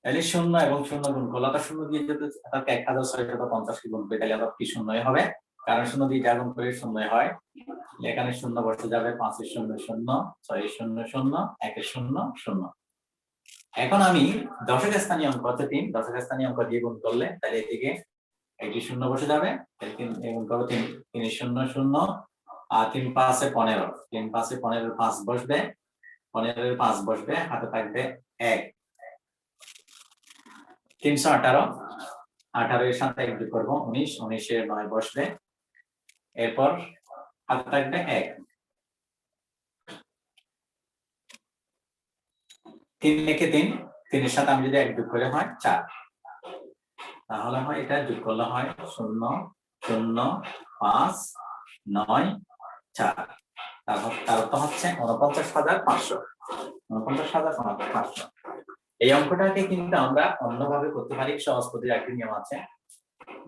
তাহলে 0 এবং 0 গুণ করলে তা 0 দিয়ে যদি 1650 কে গুণ করি তাহলে আবার কি 0 হবে, কারণ 0 দিয়ে যা গুণ করে 0 হয়। এখানে 0 বসে যাবে, 5 এর 0 0, 6 এর 0 0, 1 এর 0 0। এখন আমি দশক স্থানীয় অঙ্ক হচ্ছে 3, দশক স্থানীয় অঙ্ক দিয়ে গুণ করলে তাহলে এদিকে এটি 0 বসে যাবে, তাহলে 3 গুণ করব, 3 এর 0 0, আর 3 5 এ 15, 3 5 এ 15 5 বসবে, 15 এর 5 বসবে, হাতে থাকবে 1, 318, 18 এর সাথে 1 যোগ করব 19, 19 এর 9 বসবে, এরপর হাতে থাকবে 1, 3 লিখে 3, 3 এর সাথে আমি যদি 1 যোগ করে হয় 4, তাহলে হয় এটা যোগ করলে হয় 0 0 5 9 4, তার অর্থ হচ্ছে 49,500। 49,500। এই অঙ্কটাকে কিন্তু আমরা অন্যভাবে করতে পারি, সহজ পদ্ধতির একটি নিয়ম আছে।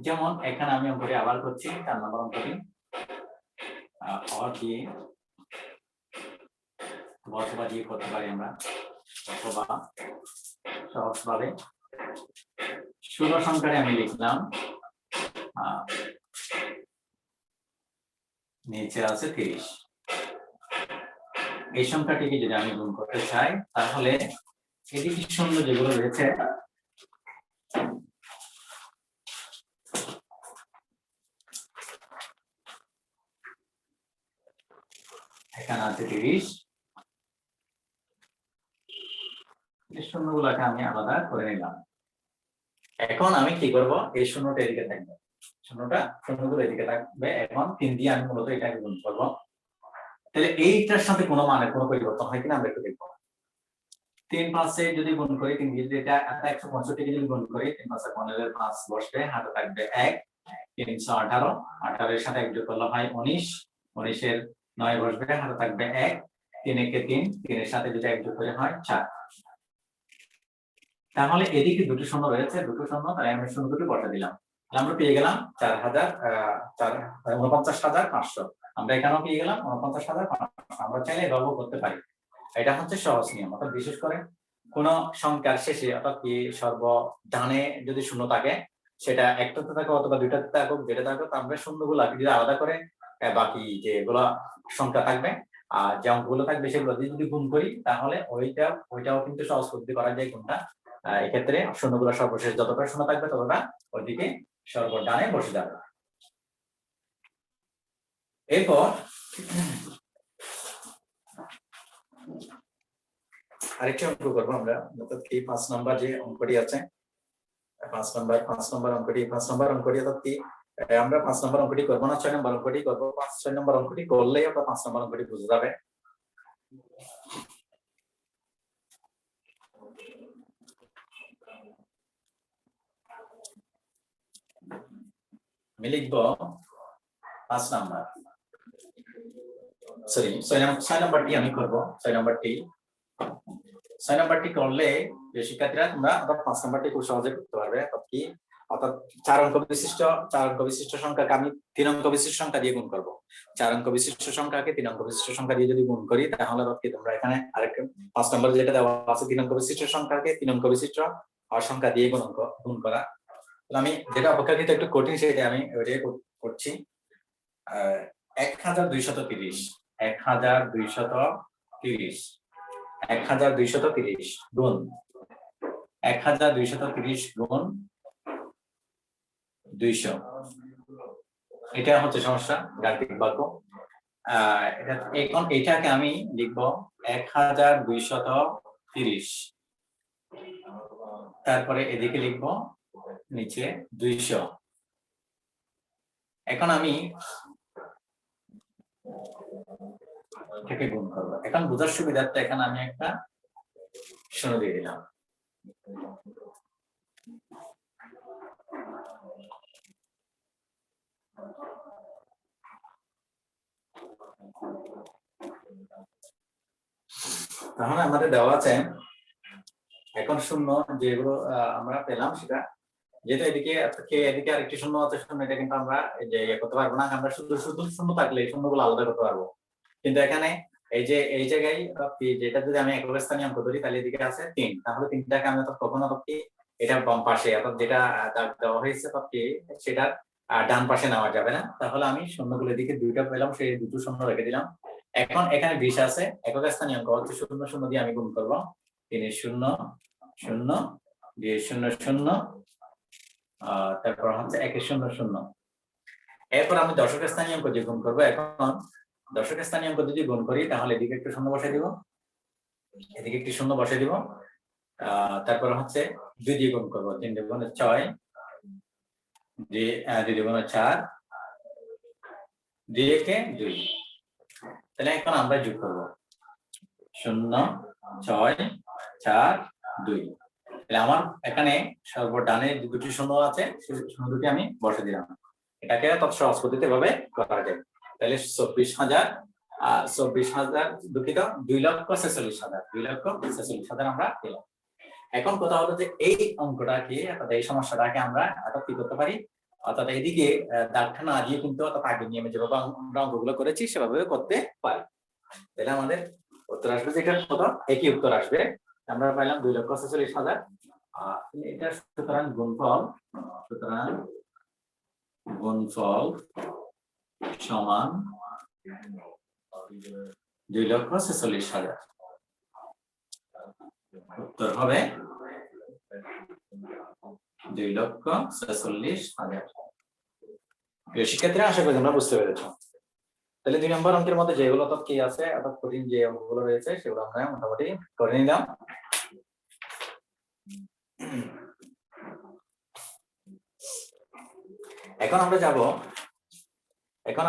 যেমন এখানে আমি অঙ্কটি আবার করছি, 4 নম্বর অঙ্কটি দিয়ে অথবা দিয়ে করতে পারি আমরা, অথবা সহজভাবে 16 সংখ্যাটি আমি লিখলাম, নিচে আছে 30। এই সংখ্যাটিকে যদি আমি গুণ করতে চাই তাহলে এদিকে 0 যেগুলো রয়েছে এখানে আছে 30, 0 গুলাকে আমি আলাদা করে নিলাম। এখন আমি কি করব, এই 0টা এদিকে থাকবে, 0 গুলো এদিকে থাকবে। এখন 3 দিয়ে আমি মূলত এটাকে গুণ করব, তাহলে এইটার সাথে কোনো মানের কোনো পরিবর্তন হয় কিনা আমরা একটু দেখব। 3 5 এ যদি গুণ করি, 3 দিয়ে যদি এটা 165 কে যদি গুণ করি, 3 5 এ 15 এর 5 বসবে, হাতে থাকবে 1, 318, 18 এর সাথে 1 যোগ করলে হয় 19, 19 এর 9 বসবে, হাতে থাকবে 1, 3 একে 3, 3 এর সাথে যদি 1 যোগ করে হয় 4। তাহলে এদিকে দুটো শূন্য রয়েছে, দুটো শূন্য, তাই আমি শূন্য দুটো বসা দিলাম, আমরা পেয়ে গেলাম 49,500। আমরা এখানেও পেয়ে গেলাম 49,500। আমরা চাইলে এভাবেও করতে পারি, এটা হচ্ছে সহজ নিয়ম। অর্থাৎ বিশেষ করে কোন সংখ্যার শেষে অর্থাৎ কি সর্ব ডানে যদি শূন্য থাকে, সেটা একটাতে থাকে অথবা দুইটাতে থাকুক, যেটা থাকুক, আমরা শূন্যগুলো যদি আলাদা করে বাকি যেগুলো সংখ্যা থাকবে আর যে অঙ্কগুলো থাকবে সেগুলো যদি গুণ করি তাহলে ওইটাও কিন্তু সহজ পদ্ধতি করা যায় কোনটা। এক্ষেত্রে শূন্যগুলো সর্বশেষ যতটা শূন্য থাকবে ততটা ওইদিকে সর্বডানে বসে যাবে। এরপর আরেকটি অঙ্ক করবো আমরা, অর্থাৎ কি 5 নম্বর যে অঙ্কটি আছে, 5 নম্বর অঙ্কটি অর্থাৎ কি আমরা 5 নম্বর অঙ্কটি করবো না, 6 নম্বর অঙ্কটি করবো। 6 নম্বর অঙ্কটি করলেই আমরা 5 নম্বর অঙ্কটি বুঝে যাবে। আমি লিখবো 5 নাম্বার, সরি 6 নাম্বারটি আমি করবো, 6 নাম্বারটি 6 নাম্বারটি করলে শিক্ষার্থীরা তোমরা অর্থাৎ 5 নাম্বারটি খুব সহজে করতে পারবে। অর্থাৎ কি, অর্থাৎ 4 অঙ্ক বিশিষ্ট সংখ্যাকে আমি 3 অঙ্ক বিশিষ্ট সংখ্যা দিয়ে গুণ করব। 4 অঙ্ক বিশিষ্ট সংখ্যাকে 3 অঙ্ক বিশিষ্ট সংখ্যা দিয়ে যদি গুণ করি, তাহলে কি তোমরা এখানে আরেকটা 5 নম্বরে যেটা দেওয়া আছে 3 অঙ্ক বিশিষ্ট সংখ্যাকে 3 অঙ্ক বিশিষ্ট সংখ্যা দিয়ে গুণ করা। আমি যেটা অপেক্ষাকৃত একটু কঠিন, সেটা আমি ওইটাই করছি। 1230 গুণ 1230 গুণ 200, এটা হচ্ছে সমস্যা, গাণিতিক বাক্য। এখন এটাকে আমি লিখবো 1230, তারপরে এদিকে লিখবো নিচে 200। এখন আমি এটাকে গুণ করবো। এখন বোঝার সুবিধার্থে এখানে আমি একটা শূন্য দিয়ে দিলাম। তাহলে আমাদের দেওয়া আছে এখন শূন্য যেগুলো আমরা পেলাম, সেটা যেহেতু এদিকে আরেকটি শূন্য আছে, শূন্য এটা কিন্তু আমরা যে করতে পারবো না, আমরা শুধু শূন্য থাকলে এই শূন্যগুলো আলাদা করতে পারবো। কিন্তু এখানে এই জায়গায় যেটা যদি আমি একক স্থানীয় অঙ্ক ধরি, তাহলে এদিকে আছে 3, তাহলে 3টাকে আমি কখনো এটা বাম পাশে অর্থাৎ যেটা দাগ দেওয়া হয়েছে সেটা ডান পাশে নেওয়া যাবে না। তাহলে আমি শূন্যগুলো এদিকে 2টা পেলাম, সেই 2টো শূন্য রেখে দিলাম। এখন এখানে 20 আছে, একক স্থানীয় অঙ্ক হচ্ছে 0 0 দিয়ে আমি গুণ করবো। 3 এর 0 0 2 এর 0 0, তারপর হচ্ছে 1 এর 0 0। এরপর আমি দশক স্থানীয় অঙ্ক যে গুণ করবো, এখন দশক স্থানীয় অঙ্ক যদি গুণ করি, তাহলে এদিকে একটু শূন্য বসাই দিব, এদিকে একটি শূন্য বসাই দিব। তারপর হচ্ছে 2 দিয়ে গুণ করবো, 3 2 গুণ 6, 2 2 গুণ 4, 2 কে 2। তাহলে এখন আমরা যোগ করবো 0 6 4 2। তাহলে আমার এখানে সর্বডানে যে দুটি শূন্য আছে, সেই শূন্য দুটি আমি বসে দিলাম। এটাকে সহজ পদ্ধতিতে ভাবে করা যায়। তাহলে 24,000 দুঃখিত 2,46,000 আমরা পেলাম। এখন কথা হলো যে এই অঙ্কটাকে অর্থাৎ এই সমস্যাটাকে আমরা কি করতে পারি, অর্থাৎ এদিকে দাগটা না দিয়ে কিন্তু অর্থাৎ আগের নিয়মে যেভাবে আমরা অঙ্কগুলো করেছি সেভাবে করতে পারি। তাহলে আমাদের উত্তর আসবে যেটা কত, একই উত্তর আসবে। আমরা পাইলাম 2,46,000। এটা সুতরাং গুণফল সমান 2,46,000। উত্তর হবে 2,46,000। প্রিয় শিক্ষার্থীরা, আশা করি তোমরা বুঝতে পেরেছ। তাহলে 2 নম্বর অঙ্কের মধ্যে যেগুলো তো কি আছে, অর্থাৎ কঠিন যে অঙ্কগুলো রয়েছে, সেগুলো আমরা মোটামুটি করে নিলাম। এখন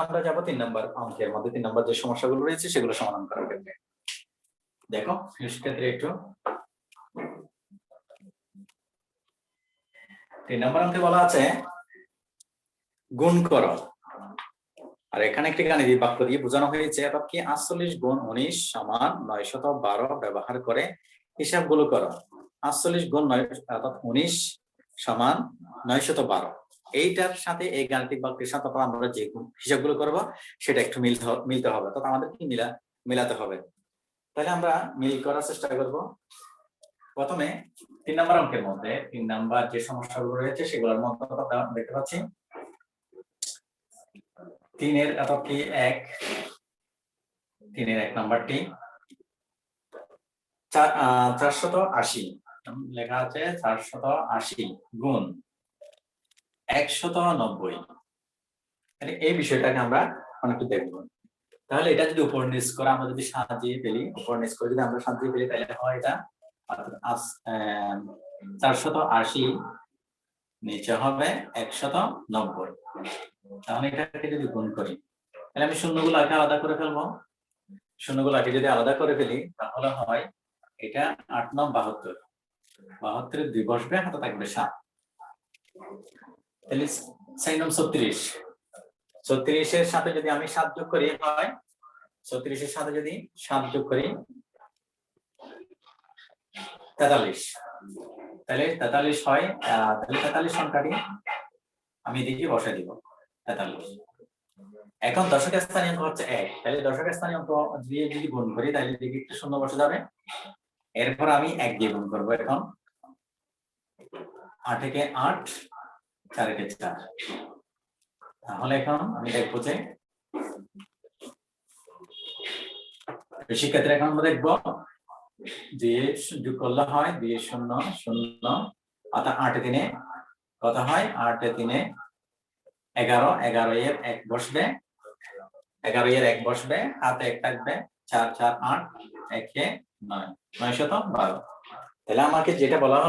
আমরা যাব 3 নম্বর অঙ্কের মধ্যে। 3 নম্বর যে সমস্যাগুলো রয়েছে সেগুলো সমাধান করার ক্ষেত্রে দেখো শিক্ষার্থী একটু 3 নম্বর অঙ্কে বলা আছে গুণ করো। আর এখানে একটি গাণিতিক বাক্য দিয়ে বোঝানো হয়েছে, অর্থাৎ কি 48 গুণ 19 সমান 912 ব্যবহার করে হিসাবগুলো করো। 48 গুণ 9 অর্থাৎ 19 সমান 912। এইটার সাথে এই গাণিতিক বাক্যের সাথে আমরা যে হিসাবগুলো করব সেটা একটু মিলতে হবে, অর্থাৎ আমাদের কি মিলাতে হবে। তাহলে আমরা মিল করার চেষ্টা করব। প্রথমে 3 নম্বর অঙ্কের মধ্যে 3 নম্বর যে সমস্যাগুলো রয়েছে সেগুলোর মধ্যে দেখতে পাচ্ছি 3 এর অর্থাৎ কি 3 এর 1 নাম্বারটি 480 লেখা আছে 480 গুণ 190। তাহলে এই বিষয়টাকে আমরা অনেকটু দেখব। তাহলে এটা যদি উপর নিচ করে আমরা যদি সাজিয়ে ফেলি, তাহলে হয় এটা 480 নিচে হবে 190। তাহলে এটাকে যদি গুণ করি, তাহলে আমি শূন্যগুলোকে আলাদা করে ফেলবো। শূন্যগুলোকে যদি আলাদা করে ফেলি, তাহলে হয় এটা 8 9 72। 72 2 বসবে, হাতে থাকবে 7। তাহলে 6 9 36। 36 এর সাথে যদি আমি 7 যোগ করি, হয় 36 এর সাথে যদি 7 যোগ করি 43, তাহলে 43 হয়, তাহলে 43 সংখ্যাটি আমি এদিকে বসাই দিব 43। এখন দশকের স্থানীয় অঙ্ক হচ্ছে 1, তাহলে দশকের স্থানীয় অঙ্ক দিয়ে যদি গুণ করি তাহলে এদিকে একটু শূন্য বসে যাবে, এরপর আমি 1 দিয়ে গুণ করব। এখন 8 একে 8, 4 একে 4, তাহলে এখন আমি দেখবো যে শিক্ষার্থীরা এখন আমরা দেখবো দিয়ে যোগ করলে হয় 2 0 0, অর্থাৎ 8 এ 3 কত হয়, 8 এ 3 11, 11 এর 1 বসবে, 11 এর 1 বসবে, হাতে 1 থাকবে, 4 4 8, 1 এ 9, 912। তাহলে আমাকে যেটা বলা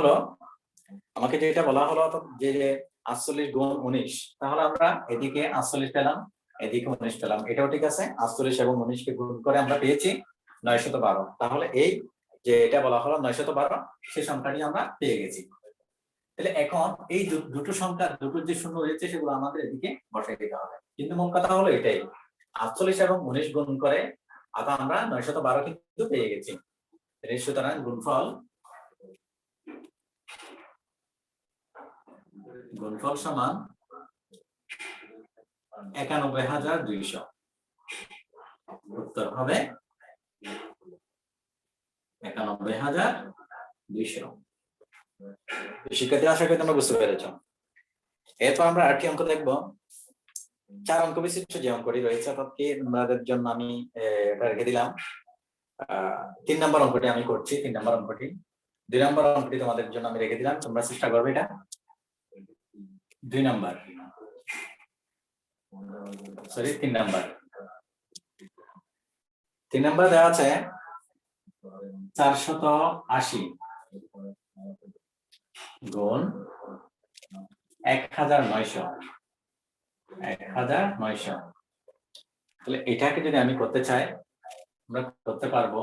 হলো যে 48 গুণ 19, তাহলে আমরা এদিকে 48 পেলাম, এদিকে 19 পেলাম, এটাও ঠিক আছে। 48 এবং 19 কে গুণ করে আমরা পেয়েছি 912। তাহলে এই যে এটা বলা হলো 912, সেই সংখ্যাটি আমরা পেয়ে গেছি। তাহলে এখন এই দুটো সংখ্যা, দুটো যে শূন্য রয়েছে সেগুলো আমাদের এদিকে বসাই দিতে হবে। কিন্তু মূল কথা হলো এটাই, 48 এবং 19 গুণ করে আবার আমরা 912 কিন্তু পেয়ে গেছি। সুতরাং গুণফল সমান 91200। উত্তর হবে 91200। শিক্ষার্থী, আশা করি তোমরা বুঝতে পেরেছ। এরপর আমরা আরেকটি অঙ্ক দেখব, 4 অঙ্ক বিশিষ্ট যে অঙ্কটি রয়েছে, অর্থাৎ তোমাদের জন্য আমি এটা রেখে দিলাম। 3 নম্বর অঙ্কটি আমি করছি, 3 নম্বর অঙ্কটি। 2 নম্বর অঙ্কটি তোমাদের জন্য আমি রেখে দিলাম, তোমরা চেষ্টা করবে এটা। 2 নম্বর, সরি 3 নম্বর। 3 নম্বর দেওয়া আছে 480 গুণ 1900, 1900। তাহলে এটাকে যদি আমি করতে চাই আমরা করতে পারবো।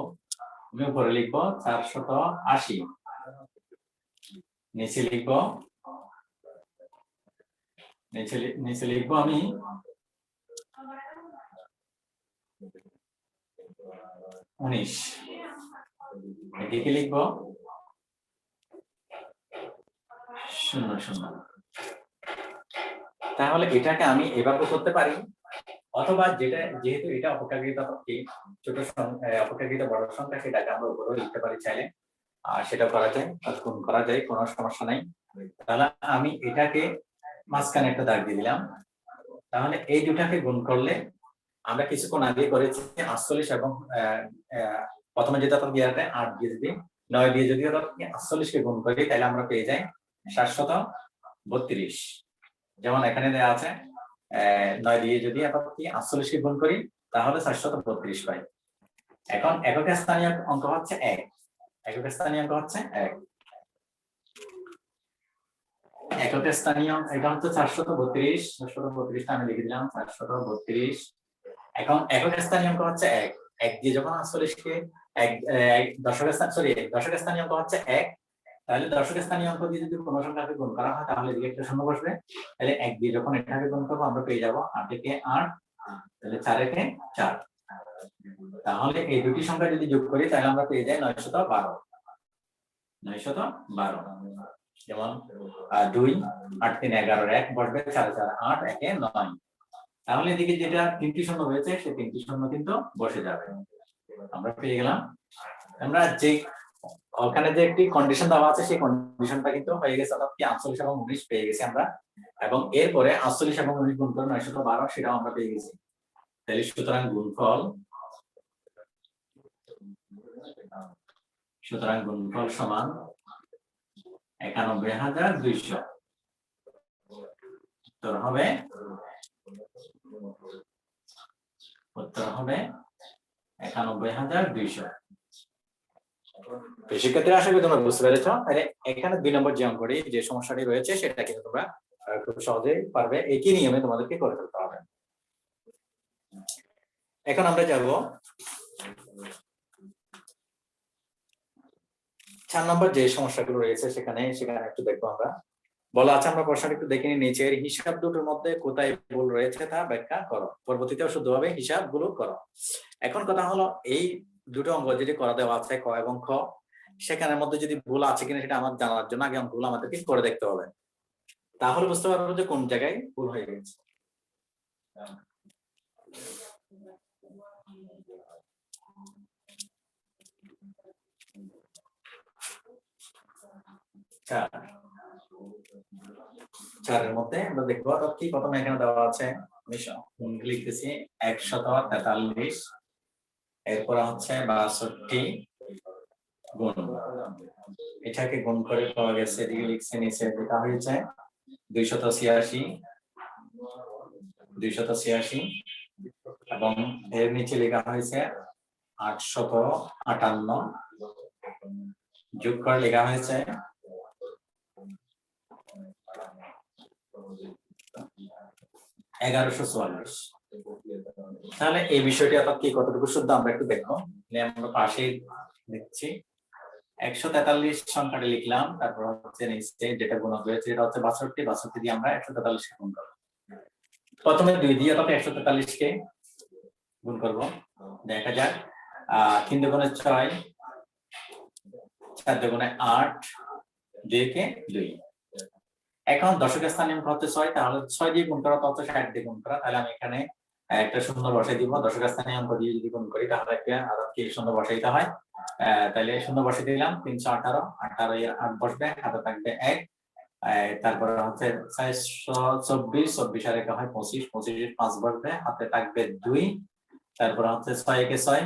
আমি উপরে লিখবো 480, নিচে লিখবো আমি 19, এদিকে লিখবো 00। তাহলে এটাকে আমি এভাবে করতে পারি, অথবা যেহেতু এটা অপেক্ষাকৃত ছোট অপেক্ষাকৃত বড় সংখ্যা, সেটাকে আমরা উপরেও লিখতে পারি চাইলে, আর সেটা করা যায়, গুণ করা যায়, কোনো সমস্যা নাই। তাহলে আমি এটাকে মাঝখানে একটা দাগ দিয়ে দিলাম। তাহলে এই দুটাকে গুণ করলে আমরা কিছুক্ষণ আগে করেছি 48 এবং প্রথমে যেটা 8 দিয়ে যদি 9 দিয়ে যদি 48 কে গুণ করি তাহলে আমরা পেয়ে যাই 732। যেমন এখানে দেওয়া আছে 9 দিয়ে যদি 48 কে গুণ করি তাহলে 732 পাই। এখন একক স্থানীয় অঙ্ক হচ্ছে 1, একক স্থানীয় অঙ্ক হচ্ছে 1, একক স্থানীয় এটা হচ্ছে 432টা আমি লিখে দিলাম 432। এখন একক স্থানীয় অঙ্ক হচ্ছে 1, 1 দিয়ে যখন 48 কে দশক স্থানীয় অঙ্ক হচ্ছে 1, তাহলে দশক স্থানীয় অঙ্ক দিয়ে যদি কোনো সংখ্যাকে গুণ করা হয় তাহলে এদিকে একটা শূন্য বসবে। তাহলে 1 দিয়ে যখন এটাকে গুণ করবো আমরা পেয়ে যাব 8 একে 8, তাহলে 4 একে 4। তাহলে এই দুটি সংখ্যা যদি যোগ করি তাহলে আমরা পেয়ে যাই 912। যেমন 2 8 3 11 1 বসবে 4 4 8 1 9। তাহলে এদিকে যেটা 3টি শূন্য রয়েছে সেই 3টি শূন্য কিন্তু বসে যাবে, আমরা পেয়ে গেলাম। আমরা যে ওখানে যে একটি কন্ডিশন দেওয়া আছে সেই কন্ডিশনটা কিন্তু হয়ে গেছে, অর্থাৎ 48 এবং 19 পেয়ে গেছি আমরা, এবং এরপরে 48 এবং 19 গুণ করে 912 সেটাও আমরা পেয়ে গেছি। তাহলে সুতরাং গুণফল সমান 91200। উত্তর হবে 91200। শিক্ষার্থীরা, আশা করি তোমরা বুঝতে পেরেছ। এখানে 2 নম্বর যে অঙ্কটি, যে সমস্যাটি রয়েছে সেটা কিন্তু তোমরা খুব সহজেই পারবে, একই নিয়মে তোমাদেরকে করে ফেলতে হবে। এখন আমরা যাব 4 নম্বর যে সমস্যাগুলো রয়েছে সেখানে একটু দেখবো আমরা। বলা আছে, আমরা প্রশ্নটা একটু দেখে নিই। নিচের হিসাব দুটোর মধ্যে কোথায় ভুল রয়েছে তা ব্যাখ্যা করো, পরবর্তীতেও শুদ্ধভাবে হিসাবগুলো করো। এখন কথা হলো, এই দুটো অঙ্ক যেটি করা দেওয়া আছে ক এবং খ, সেখানের মধ্যে যদি ভুল আছে কিনা সেটা আমার জানার জন্য আগে অঙ্কগুলো আমাদেরকে করে দেখতে হবে, তাহলে বুঝতে পারবো যে কোন জায়গায় ভুল হয়ে গেছে। চারের মধ্যে আমরা দেখবো কি প্রথমে এখানে দেওয়া আছে, আমি লিখতেছি 143, এরপর হচ্ছে 62 গুণ, এটাকে গুণ করে পাওয়া গেছে, এদিকে লিখছে নিচে যেটা হয়েছে 286 এবং এর নিচে লেখা হয়েছে 858, যোগ করে লেখা হয়েছে 1144। তাহলে এই বিষয়টি অর্থাৎ কি কতটুকু শুদ্ধ আমরা একটু দেখবো। আমরা পাশে দেখছি 143 সংখ্যাটা লিখলাম, তারপর হচ্ছে নিচে যেটা গুণক হয়েছে এটা হচ্ছে 62 দিয়ে আমরা 143 কে গুণ করব। প্রথমে 2 দিয়ে অর্থাৎ 143 কে গুণ করব, দেখা যাক 3 দুগুণে 6, 4 দুগুণে 8, 2 কে 2। এখন দশকের স্থানীয় অঙ্ক হচ্ছে 6, তাহলে 6 দিয়ে গুণ করা তত 60 দিয়ে গুণ করা, তাহলে আমি এখানে একটা শূন্য বসাই দিব। দশকের স্থানীয় অঙ্ক দিয়ে যদি গুণ করি তাহলে একটা আরো কি শূন্য বসাইতে হয়, তাহলে শূন্য বসাই দিলাম। 318, 18 এর 8 বসবে, হাতে থাকবে 1, তারপরে হচ্ছে 424, 24 আর 1 হয় 25, 25 এর 5 বসবে, হাতে থাকবে 2, তারপর হচ্ছে 6 কে 6,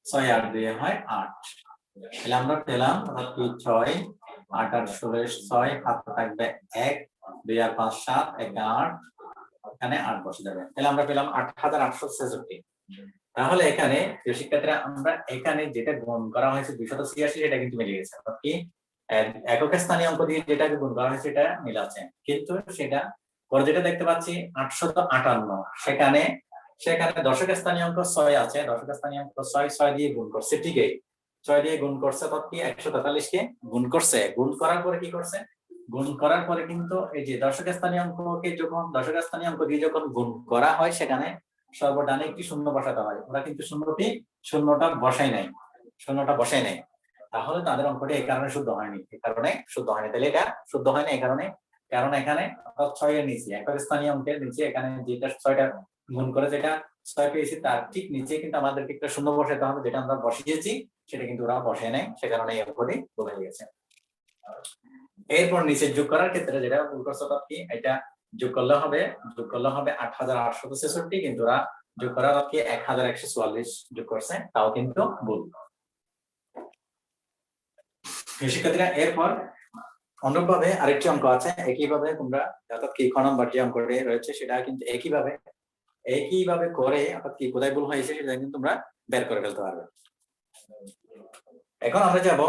6 আর 2 হয় 8। তাহলে আমরা পেলাম অর্থাৎ 6, 8 আর 16, 6, হাতে থাকবে 1, 2 আর 5 7, 1 8, এখানে 8 বসে যাবে। তাহলে আমরা পেলাম 8866। তাহলে এখানে শিক্ষার্থীরা আমরা এখানে যেটা গুণ করা হয়েছে 286 সেটা কিন্তু মিলে গেছে, অর্থাৎ কি একক স্থানীয় অঙ্ক দিয়ে যেটা গুণ করা হয়েছে সেটা মিলাচ্ছে, কিন্তু সেটা পরে যেটা দেখতে পাচ্ছি 858, সেখানে দশক স্থানীয় অঙ্ক 6 আছে, দশক স্থানীয় অঙ্ক 6 দিয়ে গুণ করছে, ঠিকই 6 দিয়ে গুণ করছে, অর্থাৎ কি 143 কে গুণ করছে। গুণ করার পরে কি করছে, গুণ করার পরে কিন্তু এই যে দশক স্থানীয় অঙ্ককে যখন দশক স্থানীয় অঙ্ক দিয়ে যখন গুণ করা হয় সেখানে সর্বডানে একটি শূন্য বসাতে হয়, ওরা কিন্তু শূন্যটা বসাই নাই, তাহলে তাদের অঙ্কটি এই কারণে শুদ্ধ হয়নি, তাহলে এটা শুদ্ধ হয়নি এই কারণে, কারণ এখানে 6 এর নিচে একক স্থানীয় অঙ্কের নিচে এখানে যেটা 6টা গুণ করে যেটা 6 পেয়েছি তার ঠিক নিচে কিন্তু আমাদেরকে একটা শূন্য বসাতে হবে, যেটা আমরা বসিয়েছি সেটা কিন্তু ওরা বসায় নাই, সে কারণে এই অঙ্কটি ভুল হয়ে গেছে। এরপর নিচে যোগ করার ক্ষেত্রে যেটা ভুল করছে, অর্থাৎ কি এটা যোগ করলে হবে 8866, কিন্তু ওরা যোগ করার কি 1144 যোগ করছে, তাও কিন্তু ভুল। শিক্ষার্থীরা এরপর অনুরূপভাবে আরেকটি অঙ্ক আছে, একইভাবে তোমরা অর্থাৎ কি খ নম্বর যে অঙ্কটি রয়েছে সেটা কিন্তু একইভাবে করে অর্থাৎ কি কোথায় ভুল হয়েছে সেটা কিন্তু তোমরা বের করে ফেলতে পারবে। এখন আমরা যাব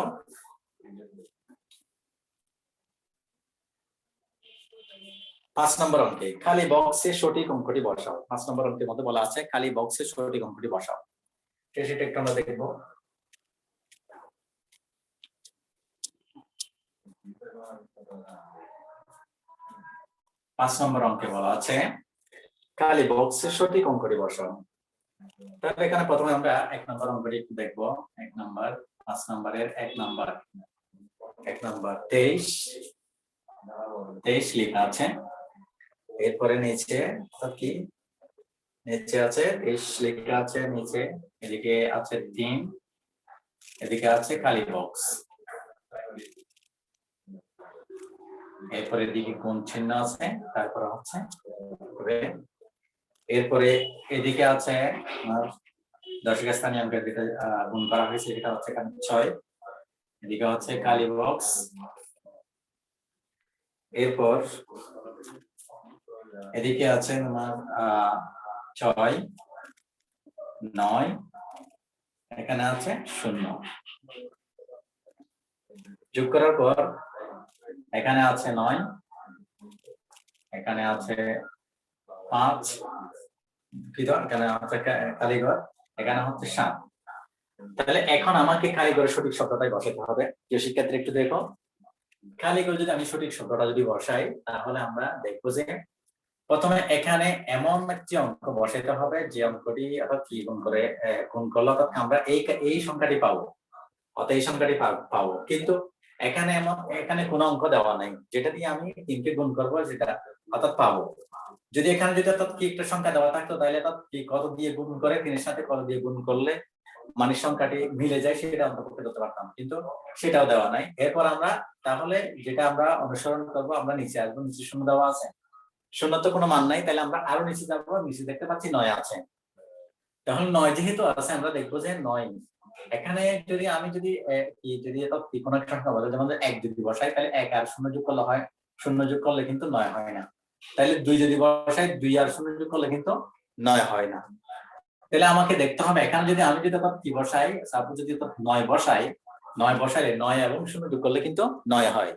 5 নম্বর অঙ্কে, খালি বক্সে সঠিক অঙ্কটি বসাও। 5 নম্বর অঙ্কের মধ্যে বলা আছে খালি বক্সে সঠিক অঙ্কটি বসাও, সেটা একটু আমরা দেখব। 5 নম্বর অঙ্কে বলা আছে খালি বক্সে সঠিক অঙ্কটি বসাও। তাহলে এখানে প্রথমে আমরা 1 নম্বর অঙ্কটি একটু দেখবো। 1 নম্বর 5 নম্বরের 1 নম্বর 23 লেখা আছে, এরপরে নিচে কি নিচে আছে 23 লেখা আছে, নিচে এদিকে আছে 3, এদিকে আছে খালি বক্স, এরপরে এদিকে কোন চিহ্ন আছে, তারপরে হচ্ছে এরপরে এদিকে আছে দশক স্থানীয় অঙ্কের যেটা গুণ করা হয়েছে সেটা হচ্ছে 6, এদিকে হচ্ছে খালি বক্স, এরপর এদিকে আছে 6, 9, এখানে আছে 0, যোগ করার পর এখানে আছে 9, এখানে আছে 5, এখানে আছে কালীঘর, এখানে হচ্ছে 7। তাহলে এখন আমাকে কালীঘরের সঠিক শব্দটাই বসাতে হবে। যে শিক্ষার্থী একটু দেখো, কালীঘর যদি আমি সঠিক শব্দটা যদি বসাই তাহলে আমরা দেখবো যে প্রথমে এখানে এমন একটি অঙ্ক বসাতে হবে যে অঙ্কটি অর্থাৎ কি গুণ করলে অর্থাৎ আমরা এই সংখ্যাটি পাবো, অর্থাৎ এই সংখ্যাটি পাবো। কিন্তু এখানে কোনো অঙ্ক দেওয়া নাই যেটা দিয়ে আমি 3 কে গুণ করবো, যেটা অর্থাৎ পাবো। যদি এখানে যদি অর্থাৎ কি একটা সংখ্যা দেওয়া থাকতো, তাহলে অর্থাৎ কি কত দিয়ে গুণ করে 3 সাথে কত দিয়ে গুণ করলে মানে সংখ্যাটি মিলে যায় সেটা অন্তর্ভুক্ত করতে পারতাম, কিন্তু সেটাও দেওয়া নাই। এরপর আমরা তাহলে যেটা আমরা অনুসরণ করবো, আমরা নিচে আসবো, নিচে শূন্য দেওয়া আছে, শূন্য তো কোনো মান নাই, তাহলে আমরা আরো নিচে যাবো, নিচে দেখতে পাচ্ছি 9 আছে। তাহলে 9 যেহেতু আছে, আমরা দেখবো যে 9 এখানে যদি আমি যদি কোনো একটা সংখ্যা বলে, যেমন 1 যদি বসাই, তাহলে 1 আর 0 যোগ করলে হয়, 0 যোগ করলে কিন্তু 9 হয় না। তাহলে 2 যদি বসাই, 2 আর 0 যোগ করলে কিন্তু 9 হয় না। তাহলে আমাকে দেখতে হবে এখানে যদি আমি যদি কি বসাই, সাপোজ যদি 9 বসাই, 9 বসাইলে 9 এবং 0 যোগ করলে কিন্তু 9 হয়,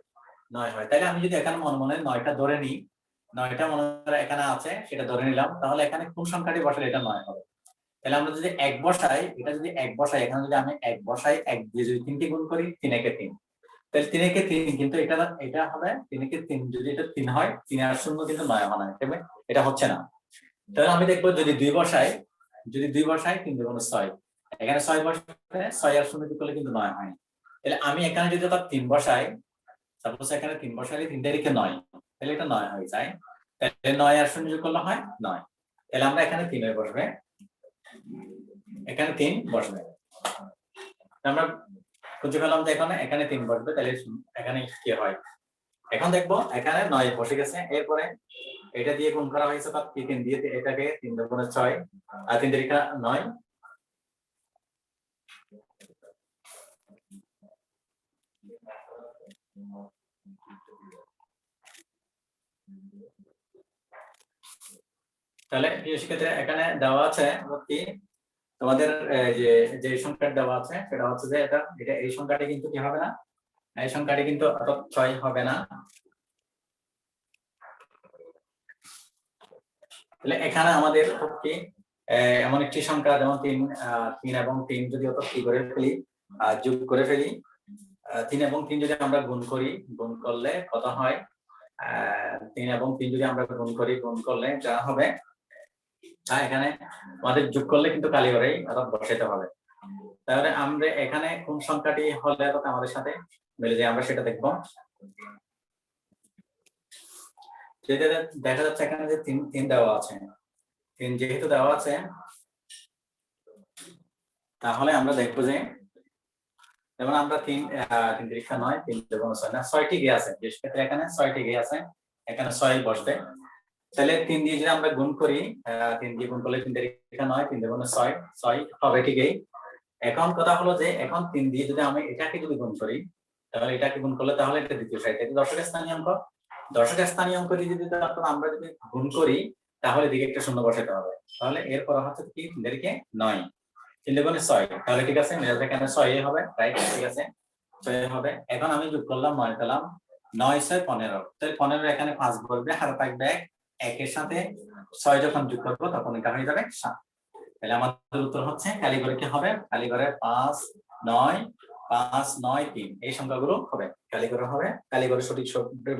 9 হয়। তাহলে আমি যদি এখানে মনে মনে 9টা ধরে নিই, 9টা মনে করে এখানে আছে, সেটা ধরে নিলাম, তাহলে এখানে কোন সংখ্যাটি বসালে এটা 9 হবে। তাহলে আমরা যদি 1 বসাই, এটা যদি 1 বসাই, এখানে যদি আমি 1 বসাই, 1 দিয়ে যদি 3 কে গুণ করি, 3 একে 3, তাহলে 3 একে 3, কিন্তু এটা হবে 3 একে 3, যদি এটা 3 হয়, 3 আর 0 কিন্তু 9 হয় না, এটা হচ্ছে না। তাহলে আমি দেখবো যদি 2 বসাই, 3 দুগুণ 6, এখানে 6 বসাই, 6 আর 0 যোগ করলে কিন্তু 9 হয় না। তাহলে আমি এখানে যদি 3 বসাই, সাপোজ এখানে 3 বসাইলে 3 তারিখে 9, তাহলে এটা 9 হয়ে যায়। তাহলে 9 আর 0 যোগ করলে হয় 9। তাহলে আমরা এখানে 3 এর বসবে, এখানে 3 বসবে, আমরা খুঁজে পেলাম যে এখানে 3 বসবে, তাহলে এখানে কি হয়, এখন দেখবো এখানে 9 বসে গেছে। এরপরে এটা দিয়ে গুণ করা হয়েছে, তার 3 দিয়ে এটাকে 3 দুগুণে 6 আর 3 তারিখে 9। তাহলে সেক্ষেত্রে এখানে দেওয়া আছে কি তোমাদের যে সংখ্যাটা দেওয়া আছে, সেটা হচ্ছে যে এটা এই সংখ্যাটি কিন্তু কি হবে না, এই সংখ্যাটি কিন্তু অর্থাৎ 6 হবে না। তাহলে এখানে আমাদের কি এমন একটি সংখ্যা, যেমন 3 এবং 3 যদি অত কি করে ফেলি, যোগ করে ফেলি, 3 এবং 3 যদি আমরা গুণ করি, গুণ করলে কত হয়, 3 এবং 3 যদি আমরা গুণ করি, গুণ করলে যা হবে, এখানে আমাদের যোগ করলে কিন্তু কালীঘরেই অর্থাৎ বসাইতে হবে। তাহলে আমরা এখানে কোন সংখ্যাটি হলে আমাদের সাথে মিলে যায়, আমরা সেটা দেখবো। দেখা যাচ্ছে এখানে যে 3 দেওয়া আছে, 3 যেহেতু দেওয়া আছে, তাহলে আমরা দেখবো যে যেমন আমরা 3 তিরিক্ষা 9, 3 দুগুণ 6 না, 6টি গে আছে, বিশেষ ক্ষেত্রে এখানে 6টি গে আছে, এখানে 6 বসবে। তাহলে 3 দিয়ে যদি আমরা গুণ করি, 3 দিয়ে গুণ করলে 3 তিরিক্ষা 9, 3 দুগুণ 6, 6 হবে ঠিকই। এখন কথা হলো যে এখন 3 দিয়ে যদি আমি এটাকে যদি গুণ করি, তাহলে এটাকে গুণ করলে তাহলে এটা দ্বিতীয় সারি, এটা দশকের স্থানীয় অঙ্ক, দশকের স্থানীয় অঙ্ক দিয়ে যদি আমরা যদি গুণ করি, তাহলে দিকে একটা শূন্য বসাতে হবে। তাহলে এরপর হচ্ছে কি 3 তারিখে 9, 3 দুগুণে 6, তাহলে ঠিক আছে, মেজাজটা কেন 6 হবে, রাইট, ঠিক আছে 6 হবে। এখন আমি যোগ করলাম 9 পেলাম, 9 6 15, তাহলে 15 এখানে 5 বলবে, আর থাকবে 1 এর সাথে 6 যখন যোগ করবো তখন এটা হয়ে যাবে 7। তাহলে আমাদের উত্তর হচ্ছে কালীঘরে কি হবে, কালীঘরে 5 9 5 9 3 এই সংখ্যাগুলো হবে, কালীঘরে হবে। কালীঘরে সঠিক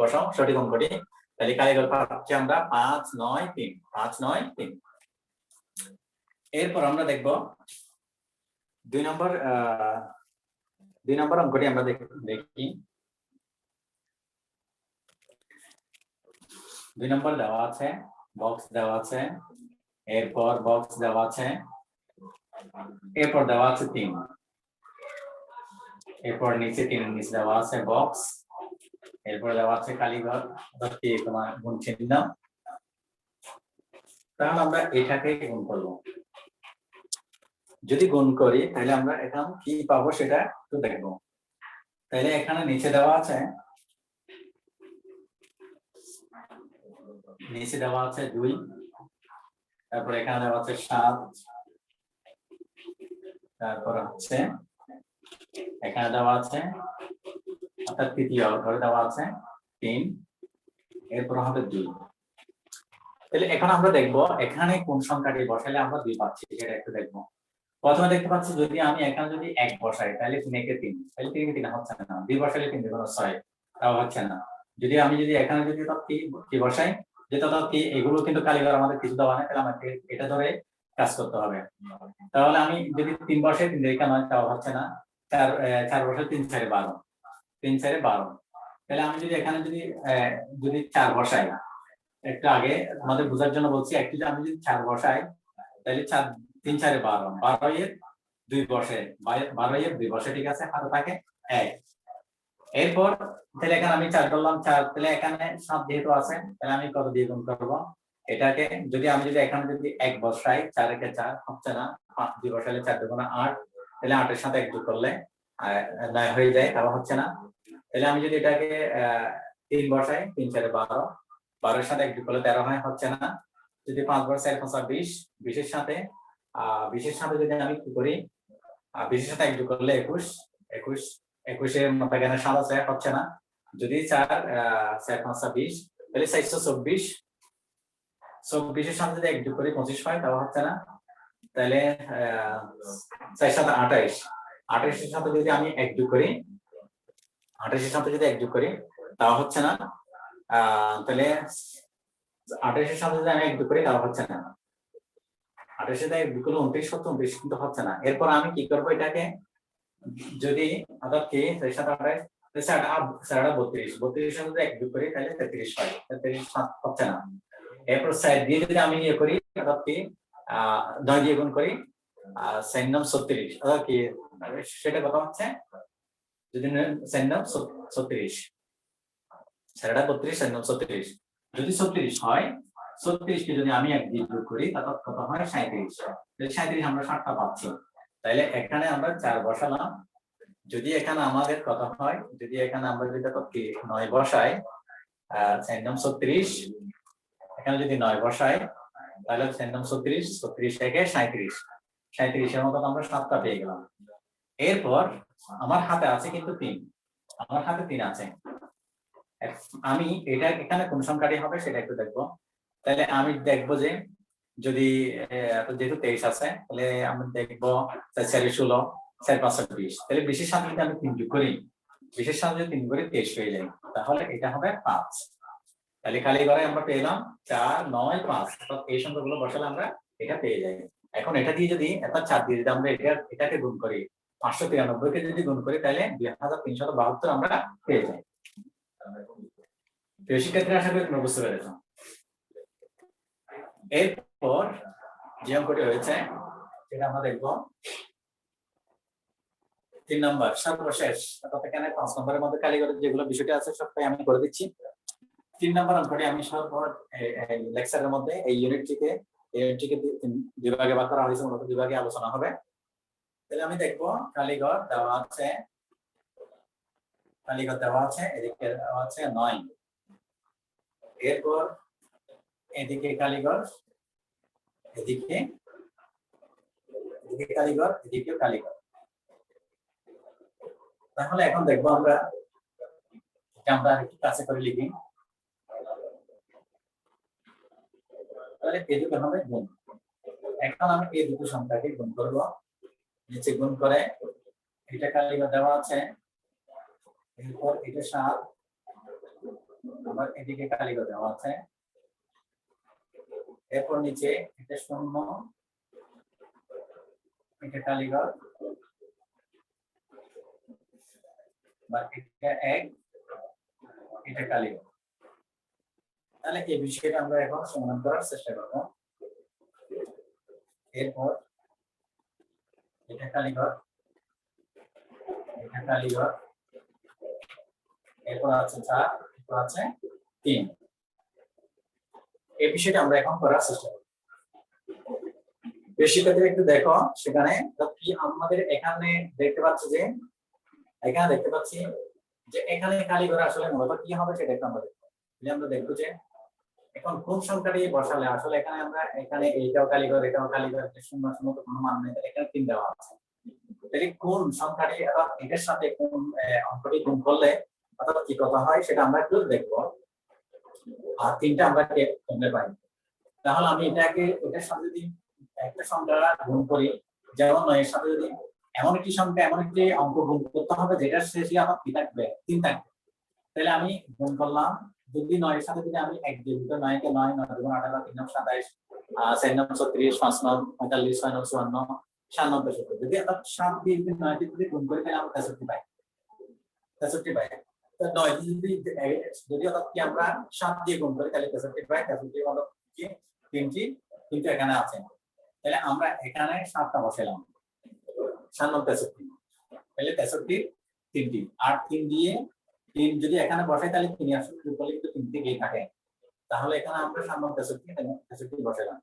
বসাও, সঠিক অঙ্কটি। তাহলে কালীঘর পাচ্ছি আমরা 5 9 3, 5 9 3। এরপর আমরা দেখব 2 নম্বর অঙ্কটি আমরা দেখি। 2 নম্বর দেওয়া আছে, বক্স দেওয়া আছে, এরপর বক্স দেওয়া আছে, এরপর দেওয়া আছে 3, এরপর নিচে 3 নিচে দেওয়া আছে বক্স, এরপর দেওয়া আছে কালীঘর ধরতে তোমার গুণ চিহ্ন। তাহলে আমরা এটাকে গুণ করব, যদি গুণ করি তাহলে আমরা এখন কি পাবো সেটা একটু দেখবো। তাহলে এখানে নিচে দেওয়া আছে, নিচে দেওয়া আছে 2, তারপর এখানে দেওয়া আছে 7, তারপর হচ্ছে এখানে দেওয়া আছে অর্থাৎ তৃতীয় ঘরে দেওয়া আছে 3, এরপর হবে 2। তাহলে এখন আমরা দেখবো এখানে কোন সংখ্যাটি বসালে আমরা 2 পাচ্ছি সেটা একটু দেখবো। প্রথমে দেখতে পাচ্ছি যদি আমি এখানে যদি 1 বসাই, তাহলে 3 একে 3, তাহলে 3 একে 3 হচ্ছে না, 2 বসালে 3 দুগুণ 6, তাও হচ্ছে না। যদি আমি এখানে যদি কি বসাই, যেটা কি এগুলো কিন্তু কালীঘর আমাদের কিছু দেওয়া নেই, তাহলে আমাকে এটা ধরে কাজ করতে হবে। তাহলে আমি যদি 3 বসাই, 3 তারিখে 9, তাও হচ্ছে না, 4 বছর 3 4 12, 3 4 12। তাহলে আমি যদি এখানে যদি 4 বসাই, একটু আগে আমাদের বোঝার জন্য বলছি, একটু আমি যদি 4 বসাই তাহলে 4 3 4 12, 12 এর 2 বসে, 12 এর 2 বসে, ঠিক আছে, হাতে থাকে 1। এরপর তাহলে এখানে আমি 4 করলাম, 4, তাহলে এখানে 7 যেহেতু আছে তাহলে আমি কত দিয়ে গুণ করব এটাকে, যদি এখানে 1 বসাই, 4 একে 4 হচ্ছে না, 5 2 বসাইলে 4 2 8, তাহলে 8 এর সাথে 1 যোগ করলে 9 হয়ে যায়, তাও হচ্ছে না। তাহলে আমি যদি এটাকে 3 বসাই, 3 4 12, 12 এর সাথে 1 যোগ করলে 13 হয়, হচ্ছে না। যদি 5 বসাই 4 5 20, 20 এর সাথে 20 এর সাথে যদি আমি কি করি, 20 এর সাথে 1 যোগ করলে 21, 21 এর মধ্যে এখানে 7 আছে, হচ্ছে না। যদি 4 4 5 20, তাহলে 424, 24 এর সাথে যদি 1 যোগ করি 25 হয়, তাও হচ্ছে না। তাহলে 4 7 28, 28 এর সাথে যদি আমি 1 যোগ করি, 28 এর সাথে যদি 1 যোগ করি, তাও হচ্ছে না। তাহলে 28 এর সাথে যদি আমি 1 যোগ করি, তাও হচ্ছে না। 28 এর সাথে 1 যোগ করলে 29 হচ্ছে, 29 কিন্তু হচ্ছে না। এরপর আমি কি করব, এটাকে যদি অর্থাৎ কি 4 7 28, 32, 32 এর সাথে 1 যোগ করি তাহলে 33 হয়, 33 হচ্ছে না। এরপর 4 দিয়ে যদি আমি ইয়ে করি, অর্থাৎ কি 9 দিয়ে গুণ করি, 4 9 36, অর্থাৎ কি সেটা কত হচ্ছে, যদি 4 9 36, 4 32, 4 9 36, যদি 36 হয়, 36 কে যদি আমি 1 দিয়ে যোগ করি তাহলে কত হয়, 37। তাহলে 37 আমরা 7টা পাচ্ছি। তাহলে এখানে আমরা 4 বসালাম, যদি এখানে আমাদের কত হয়, যদি এখানে আমরা যেটা কি 9 বসাই, 4 9 36, এখানে যদি 9 বসাই তাহলে 4 9 36, 36 থেকে 37, 37 এর মতো আমরা 7টা পেয়ে গেলাম। এরপর আমার হাতে আছে কিন্তু 3, আমার হাতে 3 আছে। আমি এটা এখানে কোন সংখ্যাটি হবে সেটা একটু দেখবো। তাহলে আমি দেখবো যে যদি যেহেতু 23 আছে, তাহলে আমি দেখবো 4 4 16, 4 5 20, তাহলে 20 এর সাথে যদি আমি 3 যোগ করি, 20 এর সাথে যদি 3 করি 23 হয়ে যায়, তাহলে এটা হবে 5। তাহলে খালি ঘরে আমরা পেলাম 4 9 5, অর্থাৎ এই সংখ্যাগুলো বসালে আমরা এটা পেয়ে যাই। এখন এটা দিয়ে যদি 4 দিয়ে যদি আমরা এটাকে গুণ করি, 593 কে যদি গুণ করি তাহলে 2372 আমরা পেয়ে যাই। প্রিয় শিক্ষার্থীরা, আশা করি তোমরা বুঝতে পেরেছো। এরপর যে অঙ্কটি হয়েছে সেটা আমরা দেখবো 3 নাম্বার, সর্বশেষ, অর্থাৎ এখানে 5 নম্বরের মধ্যে কালি করে যেগুলো বিষয়টা আছে সবটাই আমি করে দিচ্ছি। 3 নাম্বার অঙ্কটি আমি লেকচারের মধ্যে এই ইউনিটটিকে দুই ভাগে ভাগ করা হয়েছে, মূলত দুই ভাগে আলোচনা হবে। তাহলে আমি দেখবো কালীঘর দেওয়া আছে, এদিকে দেওয়া আছে 9, এরপর এদিকে কালীঘর, এদিকে কালীঘর, এদিকেও কালীঘর। তাহলে এখন দেখবো আমরা একটু কাছে করে লিখি। তাহলে এই দুটো হবে গুণ। এখন আমি এই দুটো সংখ্যাকে গুণ করব, নিচে গুণ করে এটা কালীঘর দেওয়া আছে, এরপর এটা 7, আবার এদিকে কালীঘর দেওয়া আছে, এরপর নিচে এটা 0, এটা কালীঘর, বা এটা 1, এটা কালীঘর। তাহলে এই বিষয়টা আমরা এখন সমাধান করার চেষ্টা করব। এরপর এটা কালীঘর, এটা কালীঘর, এরপর আছে 4, এরপর আছে 3। এই বিষয়টা আমরা এখন করার চেষ্টা করব। বেশি ক্ষেত্রে একটু দেখো, সেখানে কি আমাদের এখানে দেখতে পাচ্ছি যে এখানে কালীঘর আসলে মূলত কি হবে সেটা একটু আমরা দেখব। আমরা দেখবো যে এখন কোন সংখ্যাটি বসালে আসলে এখানে এইটাও কালীঘর, এটাও কালীঘর, 0 0 তো কোনো মান নেই, এখানে 3 দেওয়া আছে। তাহলে কোন সংখ্যাটি এটার সাথে কোন অঙ্কটি গুণ করলে অর্থাৎ কি কথা হয় সেটা আমরা একটু দেখবো। আর 3টা আমরা কেমনে পাই, তাহলে আমি এটাকে এটার সাথে যদি একটা সংখ্যা গুণ করি, যেমন 9 এর সাথে যদি এমন একটি সংখ্যা, এমন একটি অঙ্ক গুণ করতে হবে যেটার শেষে আমার কি থাকবে, 3 থাকবে। তাহলে আমি গুণ করলাম, যদি 9 এর সাথে যদি আমি 1 দিয়ে দিই, 9 কে 9, 9 2 18, 3 9 27, 4 9 36, 5 9 45, 6 9 54, 7 9 63 যদি অর্থাৎ 7 দিয়ে যদি 9 দিয়ে যদি গুণ করি তাহলে আমরা 63 পাই 63 পাই। তো 9 দিয়ে যদি অর্থাৎ কি আমরা 7 দিয়ে গুণ করি তাহলে 63 পাই। 63 হলো কি 3টি কিন্তু এখানে আছে, তাহলে আমরা এখানে 7টা বসাইলাম 7 9 63, তাহলে 63 3টি আর 3 দিয়ে 3 যদি এখানে বসাই তাহলে 3 আসলে বিপরীত কিন্তু 3 থেকেই থাকে, তাহলে এখানে আমরা 7 9 63 বসাইলাম।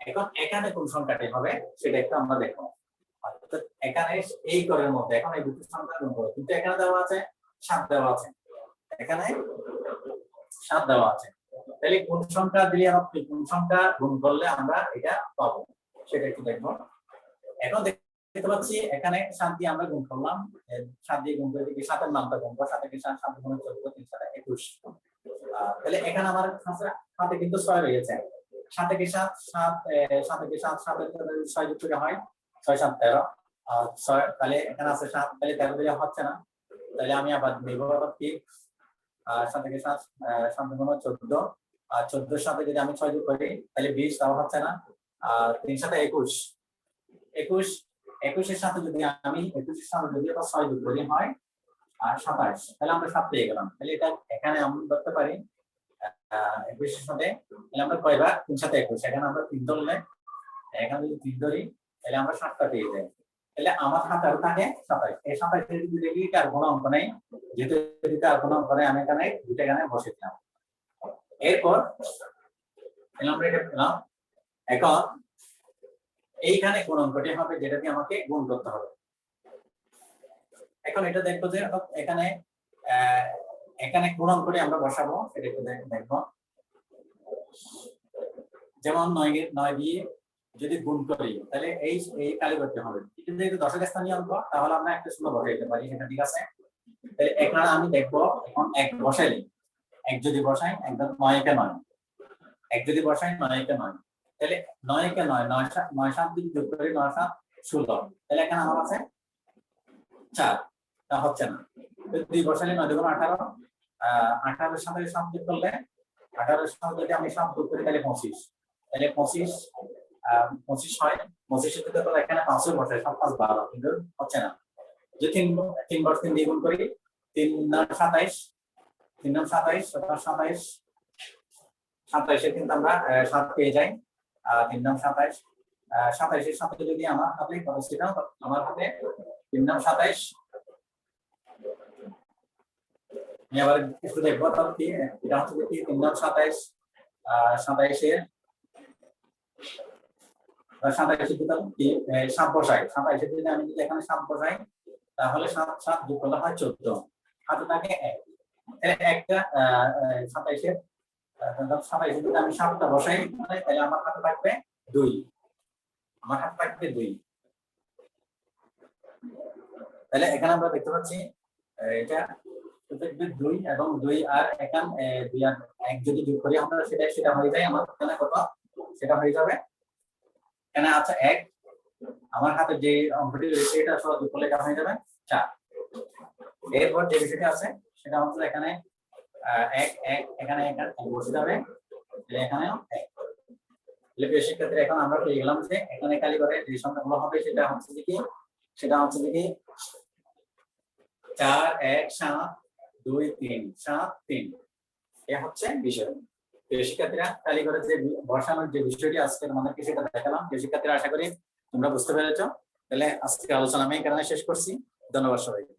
এখন এখানে কোন সংখ্যাটি হবে সেটা একটু আমরা দেখব। অর্থাৎ এখানে এই ঘরের মধ্যে এখন এই দুটি সংখ্যা গুণ করব, কিন্তু এখানে দেওয়া আছে 7 দেওয়া আছে, এখানে 7 দেওয়া আছে, তাহলে কোন সংখ্যা দিলে আমরা কোন সংখ্যা গুণ করলে আমরা এটা পাবো সেটা একটু দেখব। এখন দেখতে পাচ্ছি এখানে 7 দিয়ে আমরা গুণ করলাম, 7 দিয়ে গুণ করে দিকে 7 এর নামটা গুণ করব, 7 কে 7 7 গুণ 14 3 7 21, তাহলে এখানে আমার সাথে কিন্তু 6 রয়েছে, 7 থেকে 7 7 7 থেকে 7 7 এর 6 যুক্ত হয় 6 7 13, আর 6 তাহলে এখানে আছে 7, তাহলে 13 দিলে হচ্ছে না, তাহলে আমি আবার নেব কি 7 থেকে 7 7 গুণ 14, আর 14 এর সাথে যদি আমি 6 যোগ করি তাহলে 20, তাও হচ্ছে না, আর 3 7 21 21 21 এর সাথে যদি আমি 21 এর সাথে যদি 6 যোগ করি হয় আর 27, তাহলে আমরা 7 পেয়ে গেলাম। তাহলে এটা এখানে আমরা ধরতে পারি 21 এর সাথে, তাহলে আমরা কয়বার 3 7 21, এখানে আমরা 3 ধরলে এখানে যদি 3 ধরি তাহলে আমরা 7টা পেয়ে যাই, তাহলে আমার হাতে আর থাকে 27, এই 27 এর যদি দেখি কার কোনো অঙ্ক নেই, যেহেতু এটা আর কোনো অঙ্ক নেই আমি এখানে দুটো এখানে বসে দিলাম। এরপর আমরা এটা পেলাম। এখন এইখানে কোন অঙ্কটি হবে যেটা দিয়ে আমাকে গুণ করতে হবে। এখন এটা দেখবো যে এখানে এখানে কোন অঙ্কটি আমরা বসাবো সেটা একটু দেখবো। যেমন 9 দিয়ে যদি গুণ করি তাহলে এই কালি করতে হবে, কিন্তু যেহেতু দশক স্থানীয় অঙ্ক তাহলে আমরা একটা শূন্য বসাইতে পারি, সেটা ঠিক আছে। তাহলে এখানে আমি দেখবো এখন 1 বসাইলে 1 যদি বসাই 1 9 কে 9, 1 যদি বসাই 9 কে 9, তাহলে 9 কে 9 9 7 দিয়ে যোগ করি 9 7 16, তাহলে এখানে আমার আছে 4, তা হচ্ছে না। 2 বসাইলে 9 2 18, 18 এর সাথে 7 যোগ করলে 18 এর সাথে যদি আমি 7 যোগ করি তাহলে 25, তাহলে 25 25 হয়, 25 এর ভিতরে এখানে 5 এর বসে 7 5 12, কিন্তু হচ্ছে না। যে 3 বার 3 দিয়ে গুণ করি 3 9 27, 3 9 27 27 27 এর কিন্তু আমরা 7 পেয়ে যাই, 3 9 27 27 এর সাথে যদি আমার হাতে কত ছিল, আমার হাতে 3 9 27, আমি আবার একটু দেখবো তাহলে কি এটা হচ্ছে কি 3 9 27 27 এর 27 দিতাম কি 7 বসাই, 27 যদি আমি যদি এখানে 7 বসাই তাহলে 7 7 যোগ করলে হয় 14, হাতে থাকে 1, তাহলে একটা 27 এর 27 যদি আমি 7টা বসাই তাহলে আমার হাতে থাকবে 2, আমার হাতে থাকবে 2, তাহলে এখানে আমরা দেখতে পাচ্ছি এটা থাকবে 2 এবং 2 আর এখানে 2 আর 1 যদি যোগ করি আমরা সেটা হয়ে যায় আমার এখানে কত, সেটা হয়ে যাবে এখানে আছে 1, আমার হাতে যে অঙ্কটি রয়েছে এটা সব যোগ করলে এটা হয়ে যাবে 4। এরপর যে বিষয়টা আছে সেটা হচ্ছে এখানে 1 1 এখানে বসে যাবে, এখানে 1, তাহলে প্রিয় শিক্ষার্থীরা এখন আমরা পেয়ে গেলাম যে এখানে কালি করে যে সংখ্যাগুলো হবে সেটা হচ্ছে কি 4 1 7 2 3 7 3, এই হচ্ছে বিষয়। প্রিয় শিক্ষার্থীরা কালি করে যে বসানোর যে বিষয়টি আজকে তোমাদেরকে সেটা দেখালাম। প্রিয় শিক্ষার্থীরা আশা করি তোমরা বুঝতে পেরেছো। তাহলে আজকে আলোচনা আমি এখানে শেষ করছি। ধন্যবাদ সবাইকে।